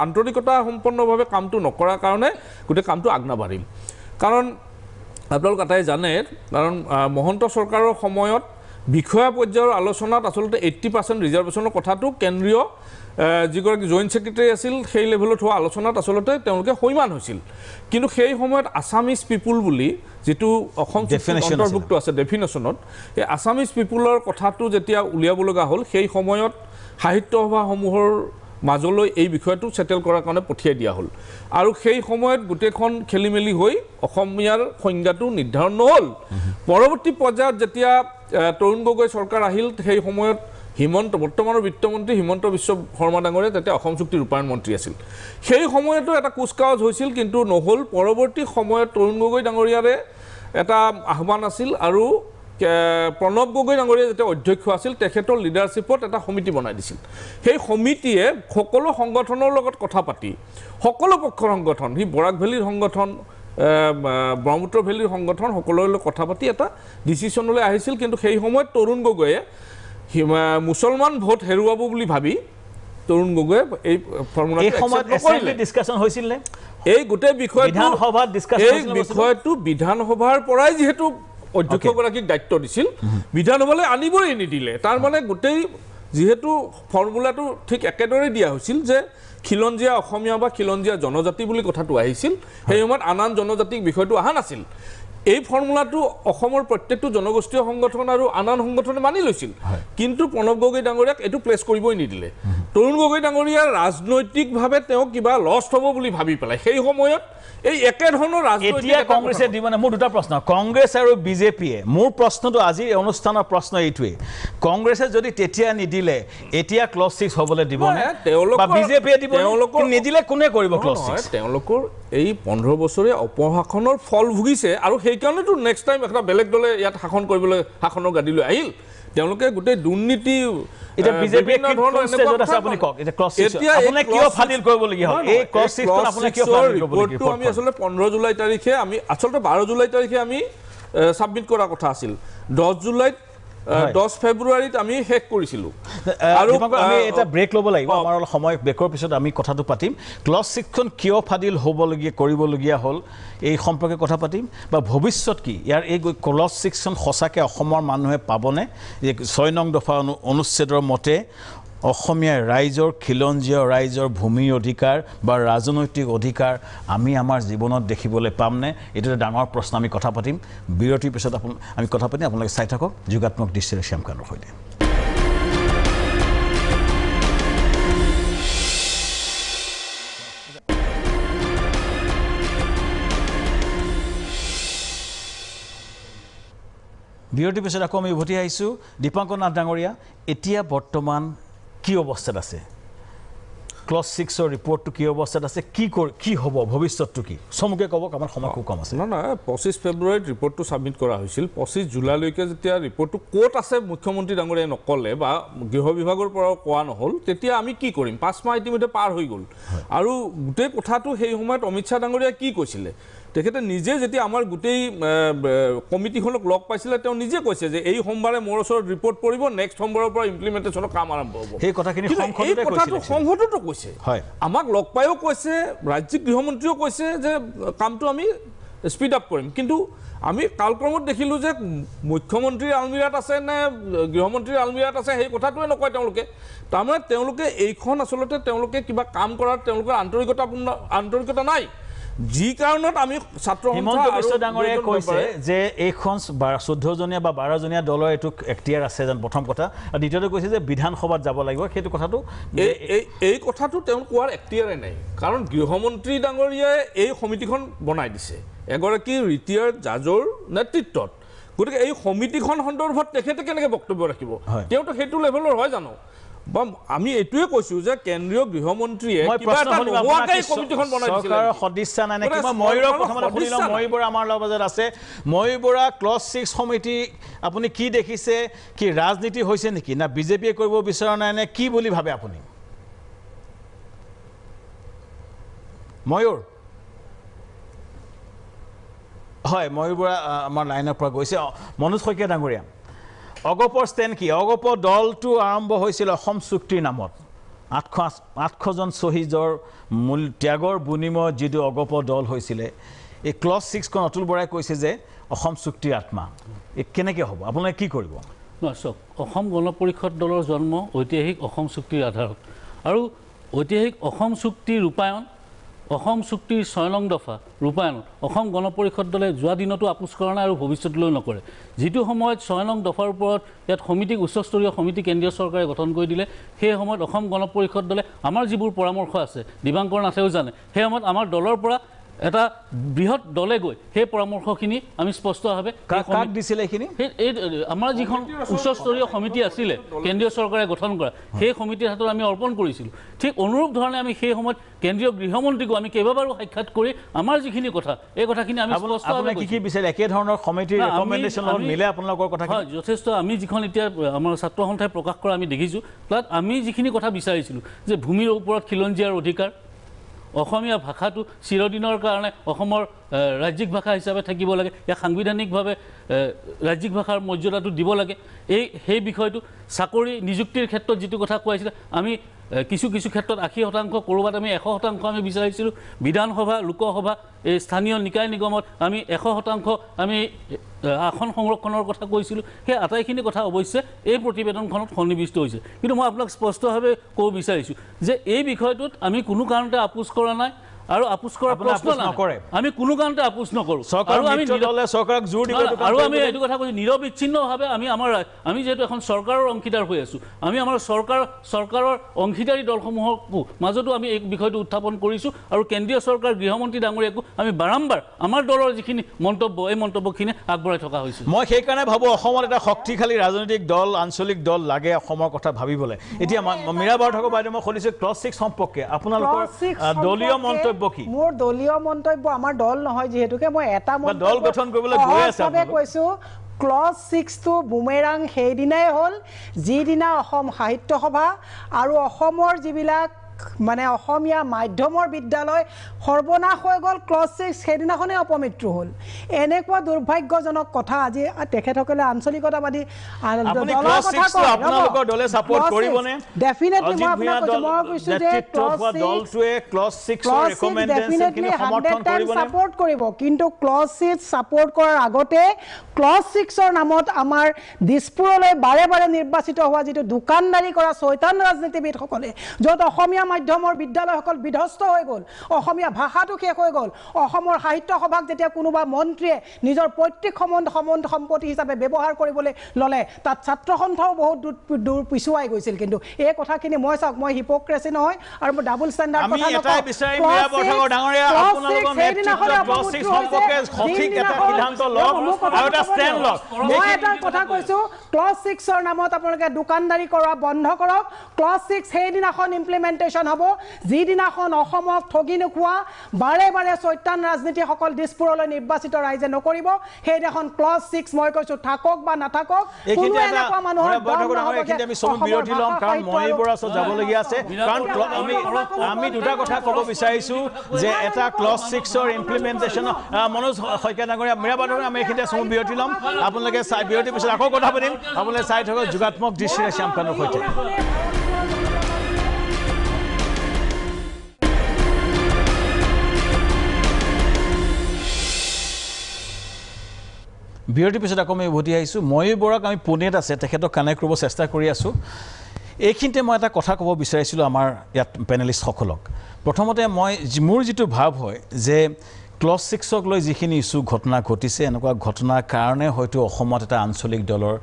আন্তৰিকতা সম্পন্নভাৱে কামটো নকৰাৰ কাৰণে গোটেই কামটো আগনাবাঢ়িল কাৰণ আপোনালোক এটাই জানে কাৰণ মহন্ত চৰকাৰৰ সময়ত বিষয়া পৰ্যায়ৰ আলোচনাত আচলতে 80% ৰিজাৰ্ভেশ্যনৰ কথাটো কেন্দ্ৰীয় যিগৰাকী জইণ্ট ছেক্ৰেটাৰী আছিল সেই লেভেলত হোৱা আলোচনাত আচলতে তেওঁলোকে সৈমান হৈছিল কিন্তু সেই সময়ত আছামিজ পিপুল বুলি যেটো অসম অন্তৰ্ভুক্ত আছে ডেফিনেশ্যনত এই আছামিজ পিপুলৰ কথাটো যেতিয়া উলিয়াব লগা হ'ল সেই সময়ত সাহিত্য সভাসমূহৰ মাজলৈ এই বিষয়টো সেটেল কৰাৰ কাৰণে পঠিয়াই দিয়া হ'ল আৰু সেই সময়ত গোটেইখন খেলিমেলি হৈ অসমীয়াৰ সংজ্ঞাটো নিৰ্ধাৰণ নহ'ল পৰৱৰ্তী পৰ্যায়ত যেতিয়া তৰুণ গগৈ চৰকাৰ আহিল সেই সময়ত বৰ্তমানৰ বিত্তমন্ত্ৰী হিমন্ত বিশ্ব শৰ্মা ডাঙৰীয়া তেতিয়া অসম চুক্তি ৰূপায়ণ মন্ত্ৰী আছিল সেই সময়তো এটা কুচকাৱাজ হৈছিল কিন্তু নহ'ল পৰৱৰ্তী সময়ত তৰুণ গগৈ ডাঙৰীয়াৰে এটা আহ্বান আছিল আৰু প্ৰণৱ গগৈ ডাঙৰীয়া যেতিয়া অধ্যক্ষ আছিল তেখেতৰ লিডাৰশ্বিপত এটা সমিতি বনাই দিছিল সেই সমিতিয়ে সকলো সংগঠনৰ লগত কথা পাতি সকলো পক্ষৰ সংগঠন সি বৰাক ভেলীৰ সংগঠন ব্ৰহ্মপুত্ৰ ভেলীৰ সংগঠন সকলোৰে লগত কথা পাতি এটা ডিচিশ্যনলৈ আহিছিল কিন্তু সেই সময়ত তৰুণ গগৈয়ে মুছলমান ভোট হেৰুৱাব বুলি ভাবি তৰুণ গগৈয়ে এই ফৰ্মুলাটো ডিছকাশ্যন হৈছিল নে এই গোটেই বিষয়টো বিধানসভাত ডিছকাশ্যন এই বিষয়টো বিধানসভাৰ পৰাই যিহেতু অধ্যক্ষগৰাকীক দায়িত্ব দিছিল বিধানসভালৈ আনিবই নিদিলে তাৰ মানে গোটেই যেহেতু ফৰ্মুলাটো ঠিক একেদৰে দিয়া হৈছিল যে খিলঞ্জীয়া অসমীয়া বা খিলঞ্জীয়া জনজাতি বুলি কথাটো আহিছিল সেই সময়ত আন জনজাতিক বিষয়টো অহা নাছিল এই ফৰ্মুলাটো অসমৰ প্ৰত্যেকটো জনগোষ্ঠীয় সংগঠন আৰু আন সংগঠনে মানি লৈছিল কিন্তু প্ৰণৱ গগৈ ডাঙৰীয়াক এইটো প্লেচ কৰিবই নিদিলে তৰুণ গগৈ ডাঙৰীয়া ৰাজনৈতিকভাৱে তেওঁ কিবা লষ্ট হ'ব বুলি ভাবি পেলাই সেই সময়ত এই একেধৰণৰ ৰাজনৈতিক এতিয়া কংগ্ৰেছে দিব না মোৰ দুটা প্ৰশ্ন কংগ্ৰেছ আৰু বিজেপিয়ে মোৰ প্ৰশ্নটো আজি অনুষ্ঠানৰ প্ৰশ্ন এইটোৱে কংগ্ৰেছে যদি তেতিয়া নিদিলে এতিয়া ক্লজ 6 হ'বলৈ দিব নে বা বিজেপিয়ে দিব নিদিলে কোনে কৰিব ক্লজ 6 তেওঁলোকৰ এই 15 বছৰে অপশাসনৰ ফল ভুগিছে আৰু সেই কাৰণেতো নেক্সট টাইম এটা বেলেগ দলে ইয়াত শাসন কৰিবলৈ শাসনৰ গাদীলৈ আহিল তেওঁলোকে গোটেই দুৰ্নীতি এটা বিজেপিয়ে কি ধৰণৰ আছে আপুনি কক এটা ক্লজ 6 আপুনি কিয় ফাদিল কৰিবলগীয়া হ'ল এই ক্লজ 6 খন আপুনি কিয় ফাদিল কৰিবলগীয়া আমি আসলে 15 জুলাই তাৰিখে আমি আসলে 12 জুলাই তাৰিখে আমি সাবমিট কৰা কথা আছিল 10 জুলাইত 10 ফেব্ৰুৱাৰীত আমি শেষ কৰিছিলো আৰু আমি এটা ব্ৰেক ল'ব লাগিব আমাৰ সময় ব্ৰেকৰ পিছত আমি কথাটো পাতিম ক্লজ 6 খন কিয় ফাদিল হ'বলগীয়া কৰিবলগীয়া হ'ল এই সম্পৰ্কে কথা পাতিম বা ভৱিষ্যত কি ইয়াৰ এই ক্লজ 6 খন সঁচাকৈ অসমৰ মানুহে পাবনে যে 6 নং দফা অনুচ্ছেদৰ মতে অসমীয়া ৰাইজৰ খিলঞ্জীয়া ৰাইজৰ ভূমি অধিকাৰ বা ৰাজনৈতিক অধিকাৰ আমি আমাৰ জীৱনত দেখিবলৈ পামনে এইটো এটা ডাঙৰ প্ৰশ্ন আমি কথা পাতিম বিৰতিৰ পিছত আমি কথা পাতিম আপোনালোকে চাই থাকক যোগাত্মক দৃষ্টিৰে শ্যামকান্তৰ সৈতে বিৰতিৰ পিছত আকৌ আমি উভতি আহিছোঁ দীপাংকৰ নাথ ডাঙৰীয়া এতিয়া বৰ্তমান কি অৱস্থাত আছে ক্লজ 6 ৰিপৰ্টটো কি অৱস্থাত আছে কি হ'ব ভৱিষ্যতটো কি চমুকে ক'ব আমাৰ সময় খুব কম আছে না 25 ফেব্ৰুৱাৰীত ৰিপৰ্টটো সাবমিট কৰা হৈছিল 25 জুলাইলৈকে যেতিয়া ৰিপৰ্টটো ক'ত আছে মুখ্যমন্ত্ৰী ডাঙৰীয়াই নকলে বা গৃহ বিভাগৰ পৰাও কোৱা নহ'ল তেতিয়া আমি কি কৰিম 5 মাহ ইতিমধ্যে পাৰ হৈ গ'ল আৰু গোটেই কথাটো সেই সময়ত অমিত শ্বাহ ডাঙৰীয়াই কি কৈছিলে তেখেতে নিজে যেতিয়া আমাৰ গোটেই কমিটিখনক লগ পাইছিলে তেওঁ নিজে কৈছে যে এই সোমবাৰে মোৰ ওচৰত ৰিপৰ্ট পৰিব নেক্সট সোমবাৰৰ পৰা ইমপ্লিমেণ্টেশ্যনৰ কাম আৰম্ভ হ'ব সেই কথাখিনি সংসদতো কৈছে আমাক লগ পায়ো কৈছে ৰাজ্যিক গৃহমন্ত্ৰীও কৈছে যে কামটো আমি স্পীড আপ কৰিম কিন্তু আমি কালক্ৰমত দেখিলোঁ যে মুখ্যমন্ত্ৰীৰ আলমিৰাত আছে নে গৃহমন্ত্ৰীৰ আলমিৰাত আছে সেই কথাটোৱে নকয় তেওঁলোকে তাৰমানে তেওঁলোকে এইখন আচলতে তেওঁলোকে কিবা কাম কৰাৰ তেওঁলোকৰ আন্তৰিকতা নাই যি কাৰণত আমি ছাত্ৰ হিমন্ত বিশ্ব ডাঙৰীয়াই কৈছে যে এইখন 14 জনীয়া বা 12 জনীয়া দলৰ এইটো এখতিয়াৰ আছে যেন প্ৰথম কথা আৰু দ্বিতীয়তে কৈছে যে বিধানসভাত যাব লাগিব সেইটো কথাটো এই কথাটো তেওঁ কোৱাৰ এখতিয়াৰে নাই কাৰণ গৃহমন্ত্ৰী ডাঙৰীয়াই এই সমিতিখন বনাই দিছে এগৰাকী ৰিটায়াৰ্ড জাজৰ নেতৃত্বত গতিকে এই সমিতিখন সন্দৰ্ভত তেখেতে কেনেকৈ বক্তব্য ৰাখিব তেওঁতো সেইটো লেভেলৰ হয় জানো বা আমি এইটোৱে কৈছো যে কেন্দ্ৰীয় গৃহমন্ত্ৰীয়ে কিবা এটা নোহোৱাকৈ কমিটিখন বনাই দিছিল চৰকাৰৰ সদিচ্ছা নাই নে কিবা ময়ূৰৰ প্ৰথমতে শুনিলো ময়ূৰ বৰা আমাৰ লগত আছে ময়ূৰ বৰা ক্লজ 6 সমিতি আপুনি কি দেখিছে কি ৰাজনীতি হৈছে নেকি না বিজেপিয়ে কৰিব বিচৰা নাই নে কি বুলি ভাবে আপুনি ময়ূৰ হয় ময়ূৰ বৰা আমাৰ লাইনৰ পৰা গৈছে মনোজ শইকীয়া ডাঙৰীয়া অগপৰ ষ্টেণ্ড কি অগপৰ দলটো আৰম্ভ হৈছিল অসম চুক্তিৰ নামত 800জন শ্বহীদৰ মূল ত্যাগৰ বিনিময়ত যিটো অগপৰ দল হৈছিলে এই ক্লজ 6 খন অতুল বৰাই কৈছে যে অসম চুক্তিৰ আত্মা এই কেনেকৈ হ'ব আপোনালোকে কি কৰিব চাওক অসম গণ পৰিষদ দলৰ জন্ম ঐতিহাসিক অসম চুক্তিৰ আধাৰত আৰু ঐতিহাসিক অসম চুক্তিৰ ৰূপায়ণ অসম চুক্তিৰ 6 নং দফা ৰূপায়ণত অসম গণ পৰিষদ দলে যোৱা দিনতো আপোচ কৰা নাই আৰু ভৱিষ্যতলৈও নকৰে যিটো সময়ত 6 নং দফাৰ ওপৰত ইয়াত সমিতি উচ্চস্তৰীয় সমিতি কেন্দ্ৰীয় চৰকাৰে গঠন কৰি দিলে সেই সময়ত অসম গণ পৰিষদ দলে আমাৰ যিবোৰ পৰামৰ্শ আছে দিবাংকৰ নাথেও জানে সেই সময়ত আমাৰ দলৰ পৰা এটা বৃহৎ দলে গৈ সেই পৰামৰ্শখিনি আমি স্পষ্টভাৱে কাক দিছিলে এইখিনি এই আমাৰ যিখন উচ্চস্তৰীয় সমিতি আছিলে কেন্দ্ৰীয় চৰকাৰে গঠন কৰা সেই সমিতিৰ হাতত আমি অৰ্পণ কৰিছিলোঁ ঠিক অনুৰূপ ধৰণে আমি সেই সময়ত কেন্দ্ৰীয় গৃহমন্ত্ৰীকো আমি কেইবাবাৰো সাক্ষাৎ কৰি আমাৰ যিখিনি কথা এই কথাখিনি আমি স্পষ্টভাৱে কি বিচাৰে একে ধৰণৰ সমিতিৰ ৰেকমেণ্ডেশ্যন লগত মিলে আপোনালোকৰ কথা হয় যথেষ্ট আমি যিখন এতিয়া আমাৰ ছাত্ৰ সন্থাই প্ৰকাশ কৰা আমি দেখিছোঁ তাত আমি যিখিনি কথা বিচাৰিছিলোঁ যে ভূমিৰ ওপৰত খিলঞ্জীয়াৰ অধিকাৰ অসমীয়া ভাষাটো চিৰদিনৰ কাৰণে অসমৰ ৰাজ্যিক ভাষা হিচাপে থাকিব লাগে, ইয়াক সাংবিধানিকভাৱে ৰাজ্যিক ভাষাৰ মৰ্যাদাটো দিব লাগে। সেই বিষয়টো চাকৰি নিযুক্তিৰ ক্ষেত্ৰত যিটো কথা কোৱাইছিলে, আমি কিছু ক্ষেত্ৰত 80%, ক'ৰবাত আমি 100% আমি বিচাৰিছিলোঁ। বিধানসভা, লোকসভা, এই স্থানীয় নিকায় নিগমত আমি 100% আমি আসন সংৰক্ষণৰ কথা কৈছিলোঁ। সেই আটাইখিনি কথা অৱশ্যে এই প্ৰতিবেদনখনত সন্নিৱিষ্ট হৈছে। কিন্তু মই আপোনাক স্পষ্টভাৱে ক'ব বিচাৰিছোঁ যে এই বিষয়টোত আমি কোনো কাৰণতে আপোচ কৰা নাই আৰু আপোচ কৰাৰ প্ৰশ্ন নকৰে। আমি কোনো কাৰণতে আপোচ নকৰোঁ আৰু আমি এইটো কথা কৈছোঁ নিৰবিচ্ছিন্নভাৱে আমি যিহেতু এখন চৰকাৰৰ অংশীদাৰ হৈ আছোঁ, আমি আমাৰ চৰকাৰৰ অংশীদাৰী দলসমূহকো মাজতো আমি এই বিষয়টো উত্থাপন কৰিছোঁ আৰু কেন্দ্ৰীয় চৰকাৰ গৃহমন্ত্ৰী ডাঙৰীয়াকো আমি বাৰম্বাৰ আমাৰ দলৰ যিখিনি মন্তব্য, এই মন্তব্যখিনি আগবঢ়াই থকা হৈছে। মই সেইকাৰণে ভাবোঁ অসমত এটা শক্তিশালী ৰাজনৈতিক দল, আঞ্চলিক দল লাগে অসমৰ কথা ভাবিবলৈ। এতিয়া মীৰা বৰঠাকুৰ বাইদেউ, মই সুধিছোঁ ক্লজ 6 সম্পৰ্কে আপোনালোকৰ দলীয় মন্তব্য। মোৰ দলীয় মন্তব্য, আমাৰ দল নহয় যিহেতুকে মই এটা দল গঠন কৰিবলৈ গৈ আছে কৈছোঁ। ক্লজ 6টো বুমেৰাং সেইদিনাই হ'ল যিদিনা অসম সাহিত্য সভা আৰু অসমৰ যিবিলাক মানে অসমীয়া মাধ্যমৰ বিদ্যালয় সৰ্বনাশ হৈ গ'ল। ক্লজ 6 সেইদিনাখনেই অপমৃত্যু হ'ল। এনেকুৱা দুৰ্ভাগ্যজনক কথা আজি তেখেতসকলে আঞ্চলিকতাবাদী ছাপোৰ্ট কৰিব, কিন্তু ক্লজ 6 ছাপোৰ্ট কৰাৰ আগতে ক্লজ 6ৰ নামত আমাৰ দিছপুৰলৈ বাৰে বাৰে নিৰ্বাচিত হোৱা যিটো দোকানদাৰী কৰা চৈতান ৰাজনীতিবিদসকলে, য'ত অসমীয়া মাধ্যমৰ বিদ্যালয়সকল বিধ্বস্ত হৈ গ'ল, অসমীয়া ভাষাটো শেষ হৈ গ'ল, অসমৰ সাহিত্য সভাক যেতিয়া কোনোবা মন্ত্ৰীয়ে নিজৰ পৈতৃক সম্পত্তি হিচাপে ব্যৱহাৰ কৰিবলৈ ল'লে, তাত ছাত্ৰ সন্থাও বহুত দূৰ পিছুৱাই গৈছিল। কিন্তু এই কথাখিনি মই চাওক, মই হিপক্ৰেচি নহয় আৰু মই ডাবল ষ্টেণ্ডাৰ্ড কথা নকওঁ। মই এটা কথা কৈছোঁ, ক্লজ 6ৰ নামত আপোনালোকে দোকানদাৰী কৰা বন্ধ কৰক। ক্লজ 6 সেইদিনাখন ইমপ্লিমেণ্টেশ্যন হ'ব যিদিনাখন অসমক ঠগি নোখোৱা বাৰে বাৰে চৈতান ৰাজনীতিসকল দিছপুৰলৈ নিৰ্বাচিত ৰাইজে নকৰিব। সেইদিনাখন ক্লজ 6 মই কৈছোঁ থাকক বা নাথাকক, কোনো এনেকুৱা মানুহৰ আমি দুটা কথা ক'ব বিচাৰিছোঁ যে এটা ক্লজ 6ৰ ইমপ্লিমেণ্টেশ্যন। মনোজ শইকীয়া ডাঙৰীয়া, মীৰা বৰঠাকুৰ, আমি এইখিনিতে চমু বিৰতি ল'ম। আপোনালোকে বিৰতিৰ পিছত আকৌ কথা পাতিম। আপোনালোকে চাই থাকক যোগাত্মক দৃষ্টিৰে শ্যামকানুৰ সৈতে। বিৰতিৰ পিছত আকৌ আমি উভতি আহিছোঁ। ময়ূৰ বৰাক আমি পুনেত আছে, তেখেতক কানেক্ট কৰিব চেষ্টা কৰি আছোঁ। এইখিনিতে মই এটা কথা ক'ব বিচাৰিছিলোঁ আমাৰ ইয়াত পেনেলিষ্টসকলক। প্ৰথমতে মোৰ যিটো ভাৱ হয় যে ক্লজ 6ক লৈ যিখিনি ইছ্যু ঘটনা ঘটিছে, এনেকুৱা ঘটনাৰ কাৰণে হয়তো অসমত এটা আঞ্চলিক দলৰ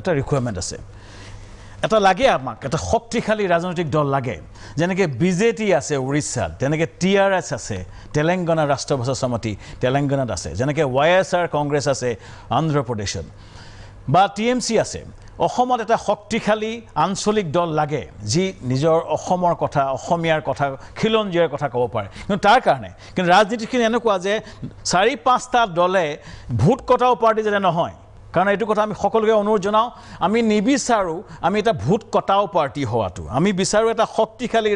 এটা ৰিকুৱাৰমেণ্ট আছে। এটা লাগে আমাক, এটা শক্তিশালী ৰাজনৈতিক দল লাগে। যেনেকৈ BJT আছে উৰিষ্যাত, তেনেকৈ TRS আছে তেলেংগানা, ৰাষ্ট্ৰ সমিতি তেলেংগানাত আছে, যেনেকৈ YSR কংগ্ৰেছ আছে অন্ধ্ৰপ্ৰদেশত, বা TMC আছে। অসমত এটা শক্তিশালী আঞ্চলিক দল লাগে যি নিজৰ অসমৰ কথা, অসমীয়াৰ কথা, খিলঞ্জীয়াৰ কথা ক'ব পাৰে। কিন্তু তাৰ কাৰণে ৰাজনীতিখিনি এনেকুৱা যে 4-5টা দলে ভোট কটাও পাৰ্টি যাতে নহয়। কাৰণ এইটো কথা আমি সকলোকে অনুৰোধ জনাওঁ, আমি নিবিচাৰোঁ আমি এটা ভোট কটাও পাৰ্টি হোৱাটো। আমি বিচাৰোঁ এটা শক্তিশালী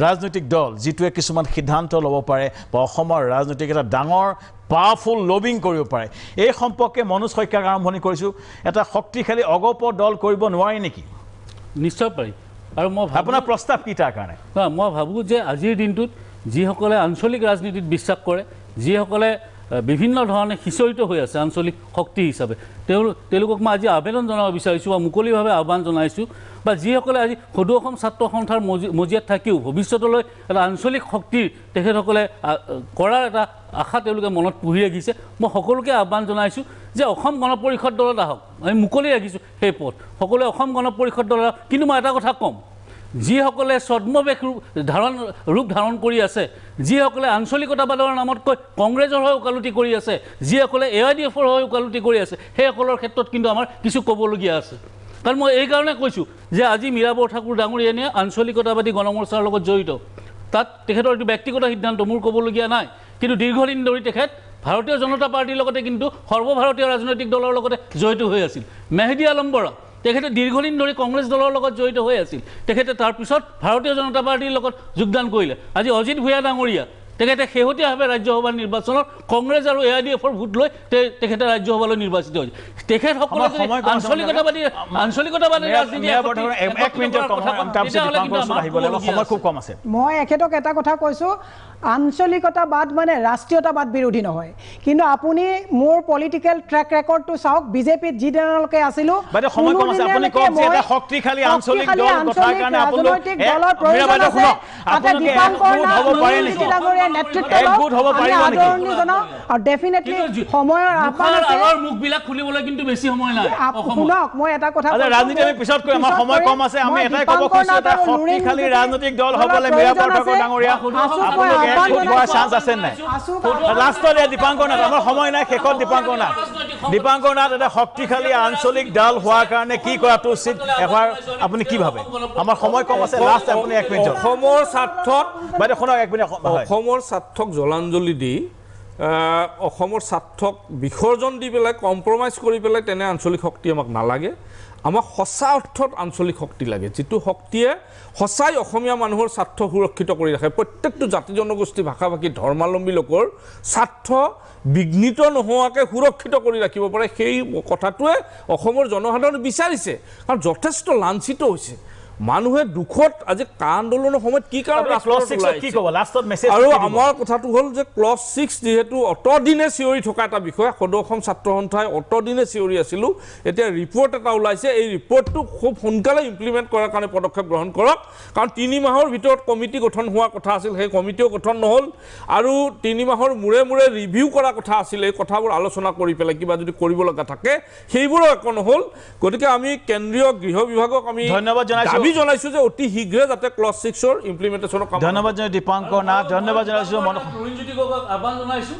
ৰাজনৈতিক দল যিটোৱে কিছুমান সিদ্ধান্ত ল'ব পাৰে বা অসমৰ ৰাজনৈতিক এটা ডাঙৰ পাৱাৰফুল লবিং কৰিব পাৰে। এই সম্পৰ্কে মনোজ শইকীয়াক আৰম্ভণি কৰিছোঁ। এটা শক্তিশালী অগপ দল কৰিব নোৱাৰি নেকি? নিশ্চয় পাৰি। আৰু মই আপোনাৰ প্ৰস্তাৱ কি তাৰ কাৰণে? মই ভাবোঁ যে আজিৰ দিনটোত যিসকলে আঞ্চলিক ৰাজনীতিত বিশ্বাস কৰে, যিসকলে বিভিন্ন ধৰণে সিঁচৰিত হৈ আছে আঞ্চলিক শক্তি হিচাপে, তেওঁলোকক মই আজি আবেদন জনাব বিচাৰিছোঁ বা মুকলিভাৱে আহ্বান জনাইছোঁ, বা যিসকলে আজি সদৌ অসম ছাত্ৰ সন্থাৰ মজিয়াত থাকিও ভৱিষ্যতলৈ এটা আঞ্চলিক শক্তিৰ তেখেতসকলে কৰাৰ এটা আশা তেওঁলোকে মনত পুহি ৰাখিছে, মই সকলোকে আহ্বান জনাইছোঁ যে অসম গণ পৰিষদ দলত আহক। আমি মুকলি ৰাখিছোঁ সেই পথ, সকলোৱে অসম গণ পৰিষদ দলত আহক। কিন্তু মই এটা কথা ক'ম, যিসকলে ছদ্মবেশ ৰূপ ধাৰণ কৰি আছে, যিসকলে আঞ্চলিকতাবাদৰ নামতকৈ কংগ্ৰেছৰ হৈ ওকালতি কৰি আছে, যিসকলে AIDFৰ হৈ ওকালতি কৰি আছে, সেইসকলৰ ক্ষেত্ৰত কিন্তু আমাৰ কিছু ক'বলগীয়া আছে। কাৰণ মই এইকাৰণে কৈছোঁ যে আজি মীৰা বৰঠাকুৰ ডাঙৰীয়ানীয়ে আঞ্চলিকতাবাদী গণমৰ্চাৰ লগত জড়িত। তাত তেখেতৰ এইটো ব্যক্তিগত সিদ্ধান্ত, মোৰ ক'বলগীয়া নাই। কিন্তু দীৰ্ঘদিন ধৰি তেখেত ভাৰতীয় জনতা পাৰ্টিৰ লগতে কিন্তু সৰ্বভাৰতীয় ৰাজনৈতিক দলৰ লগতে জড়িত হৈ আছিল। মেহেদী আলম বৰা তেখেতে দীৰ্ঘদিন ধৰি কংগ্ৰেছ দলৰ লগত জড়িত হৈ আছিল তেখেতে তাৰপিছত ভাৰতীয় জনতা পাৰ্টিৰ লগত যোগদান কৰিলে আজি অজিত ভূঞা ডাঙৰীয়া তেখেতে শেহতীয়াভাৱে ৰাজ্যসভা নিৰ্বাচনত কংগ্ৰেছ আৰু AIDFৰ ভোট লৈ তেখেতে ৰাজ্যসভালৈ নিৰ্বাচিত হৈছে তেখেতসকলে আঞ্চলিকতাবাদী ৰাজনীতি সময় খুব কম আছে মই এখেতক এটা কথা কৈছোঁ আঞ্চলিকতাবাদ মানে ৰাষ্ট্ৰীয়তাবাদ বিৰোধী নহয় কিন্তু আপুনি মোৰ পলিটিকেল ট্ৰেক ৰেকৰ্ডটো চাওক বিজেপিত যিদিনলৈকে আছিলোঁ শক্তিশালী আঞ্চলিক দল কথাৰ কাৰণে ৰাজনৈতিক দলৰ প্ৰয়োজন আছে তাতে দীপাংকৰ নেতৃত্ব আদৰণি জনাওঁ আৰু ডেফিনেটলি সময়ৰ আহ্বান আছে মুখবিলাক খুলিবলৈ কিন্তু বেছি সময় নাই শুনক মই এটা কথা ৰাজনীতি আমি পিছত কৰিম আমাৰ সময় কম আছে আমি এটাই ক'ব খুজিছোঁ এটা শক্তিশালী ৰাজনৈতিক দল হ'বলৈ মীৰা পাঠকৰ ডাঙৰীয়া আপোনালোকে চান্স আছে নাই লাষ্টত দীপাংকৰ নাথ আমাৰ সময় নাই শেষত দীপাংকৰ নাথ এটা শক্তিশালী আঞ্চলিক দল হোৱাৰ কাৰণে কি কৰাটো উচিত এবাৰ আপুনি কি ভাবে আমাৰ সময় কম আছে লাষ্ট আপুনি 1 মিনিট অসমৰ স্বাৰ্থত বাইদেউ শুনক 1 মিনিট অসমৰ স্বাৰ্থক জলাঞ্জলি দি অসমৰ স্বাৰ্থক বিসৰ্জন দি পেলাই কম্প্ৰমাইজ কৰি পেলাই তেনে আঞ্চলিক শক্তি আমাক নালাগে আমাক সঁচা অৰ্থত আঞ্চলিক শক্তি লাগে যিটো শক্তিয়ে সঁচাই অসমীয়া মানুহৰ স্বাৰ্থ সুৰক্ষিত কৰি ৰাখে প্ৰত্যেকটো জাতি জনগোষ্ঠী ভাষা ভাষী ধৰ্মাৱলম্বী লোকৰ স্বাৰ্থ বিঘ্নিত নোহোৱাকৈ সুৰক্ষিত কৰি ৰাখিব পাৰে সেই কথাটোৱে অসমৰ জনসাধাৰণে বিচাৰিছে কাৰণ যথেষ্ট লাঞ্ছিত হৈছে মানুহে দুখত আজি আন্দোলনৰ সময়ত কি কাৰণ আৰু আমাৰ কথাটো হ'ল যে ক্লজ 6 যিহেতু অতদিনে চিঞৰি থকা এটা বিষয় সদৌ অসম ছাত্ৰ সন্থাই অতদিনে চিঞৰি আছিলোঁ এতিয়া ৰিপৰ্ট এটা ওলাইছে এই ৰিপৰ্টটো খুব সোনকালে ইমপ্লিমেণ্ট কৰাৰ কাৰণে পদক্ষেপ গ্ৰহণ কৰক কাৰণ 3 মাহৰ ভিতৰত কমিটি গঠন হোৱা কথা আছিল সেই কমিটিও গঠন নহ'ল আৰু 3 মাহৰ মূৰে মূৰে ৰিভিউ কৰা কথা আছিল এই কথাবোৰ আলোচনা কৰি পেলাই কিবা যদি কৰিব লগা থাকে সেইবোৰো একো নহ'ল গতিকে আমি কেন্দ্ৰীয় গৃহ বিভাগক আমি ধন্যবাদ জনাইছোঁ আমি জনাইছোঁ যে অতি শীঘ্ৰে যাতে ক্লজ 6ৰ ইমপ্লিমেণ্টেশ্যনৰ কাম ধন্যবাদ জনাই দীপাংকৰ নাথ ধন্যবাদ জনাইছোঁ তৰুণজ্যোতি গগৈক আহ্বান জনাইছোঁ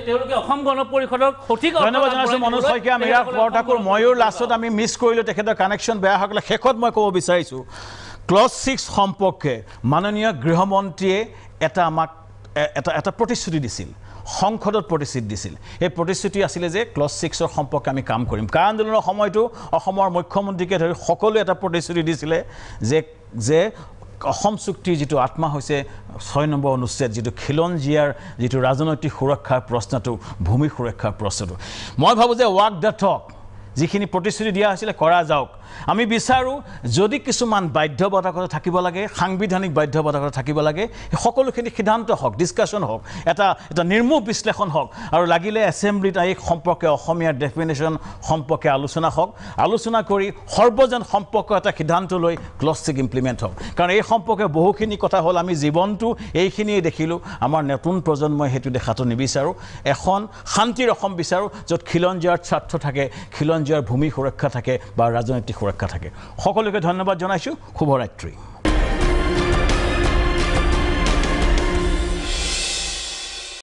তেওঁলোকে অসম গণ পৰিষদৰ সঠিক ধন্যবাদ জনাইছোঁ মনোজ শইকীয়া মীৰা বৰঠাকুৰ ময়ূৰ লাষ্টত আমি মিছ কৰিলোঁ তেখেতৰ কানেকশ্যন বেয়া হৈ গ'লে শেষত মই ক'ব বিচাৰিছোঁ ক্লজ 6 সম্পৰ্কে মাননীয় গৃহমন্ত্ৰীয়ে আমাক এটা প্ৰতিশ্ৰুতি দিছিল সংসদত প্ৰতিশ্ৰুতি দিছিল এই প্ৰতিশ্ৰুতি আছিলে যে ক্লজ 6ৰ সম্পৰ্কে আমি কাম কৰিম কা আন্দোলনৰ সময়তো অসমৰ মুখ্যমন্ত্ৰীকে ধৰি সকলোৱে এটা প্ৰতিশ্ৰুতি দিছিলে যে অসম চুক্তিৰ যিটো আত্মা হৈছে 6 নম্বৰ অনুচ্ছেদ যিটো খিলঞ্জীয়াৰ যিটো ৰাজনৈতিক সুৰক্ষাৰ প্ৰশ্নটো ভূমি সুৰক্ষাৰ প্ৰশ্নটো মই ভাবোঁ যে ৱাক দ্য টক যিখিনি প্ৰতিশ্ৰুতি দিয়া হৈছিলে কৰা যাওক আমি বিচাৰোঁ যদি কিছুমান বাধ্যবাধকতা থাকিব লাগে সাংবিধানিক বাধ্যবাধকতা থাকিব লাগে সকলোখিনি সিদ্ধান্ত হওক ডিছকাশ্যন হওক এটা নিৰ্মূল বিশ্লেষণ হওক আৰু লাগিলে এছেম্বলিত এই সম্পৰ্কে অসমীয়াৰ ডেফিনেশ্যন সম্পৰ্কে আলোচনা হওক আলোচনা কৰি সৰ্বজন সম্পৰ্ক এটা সিদ্ধান্ত লৈ ক্লজ 6 ইমপ্লিমেণ্ট হওক কাৰণ এই সম্পৰ্কে বহুখিনি কথা হ'ল আমি জীৱনটো এইখিনিয়ে দেখিলোঁ আমাৰ নতুন প্ৰজন্মই সেইটো দেখাটো নিবিচাৰোঁ এখন শান্তিৰ অসম বিচাৰোঁ য'ত খিলঞ্জীয়াৰ স্বাৰ্থ থাকে খিলঞ্জীয়াৰ ভূমি সুৰক্ষা থাকে বা ৰাজনৈতিক সুৰক্ষা থাকে সকলোকে ধন্যবাদ জনাইছোঁ শুভৰাত্ৰি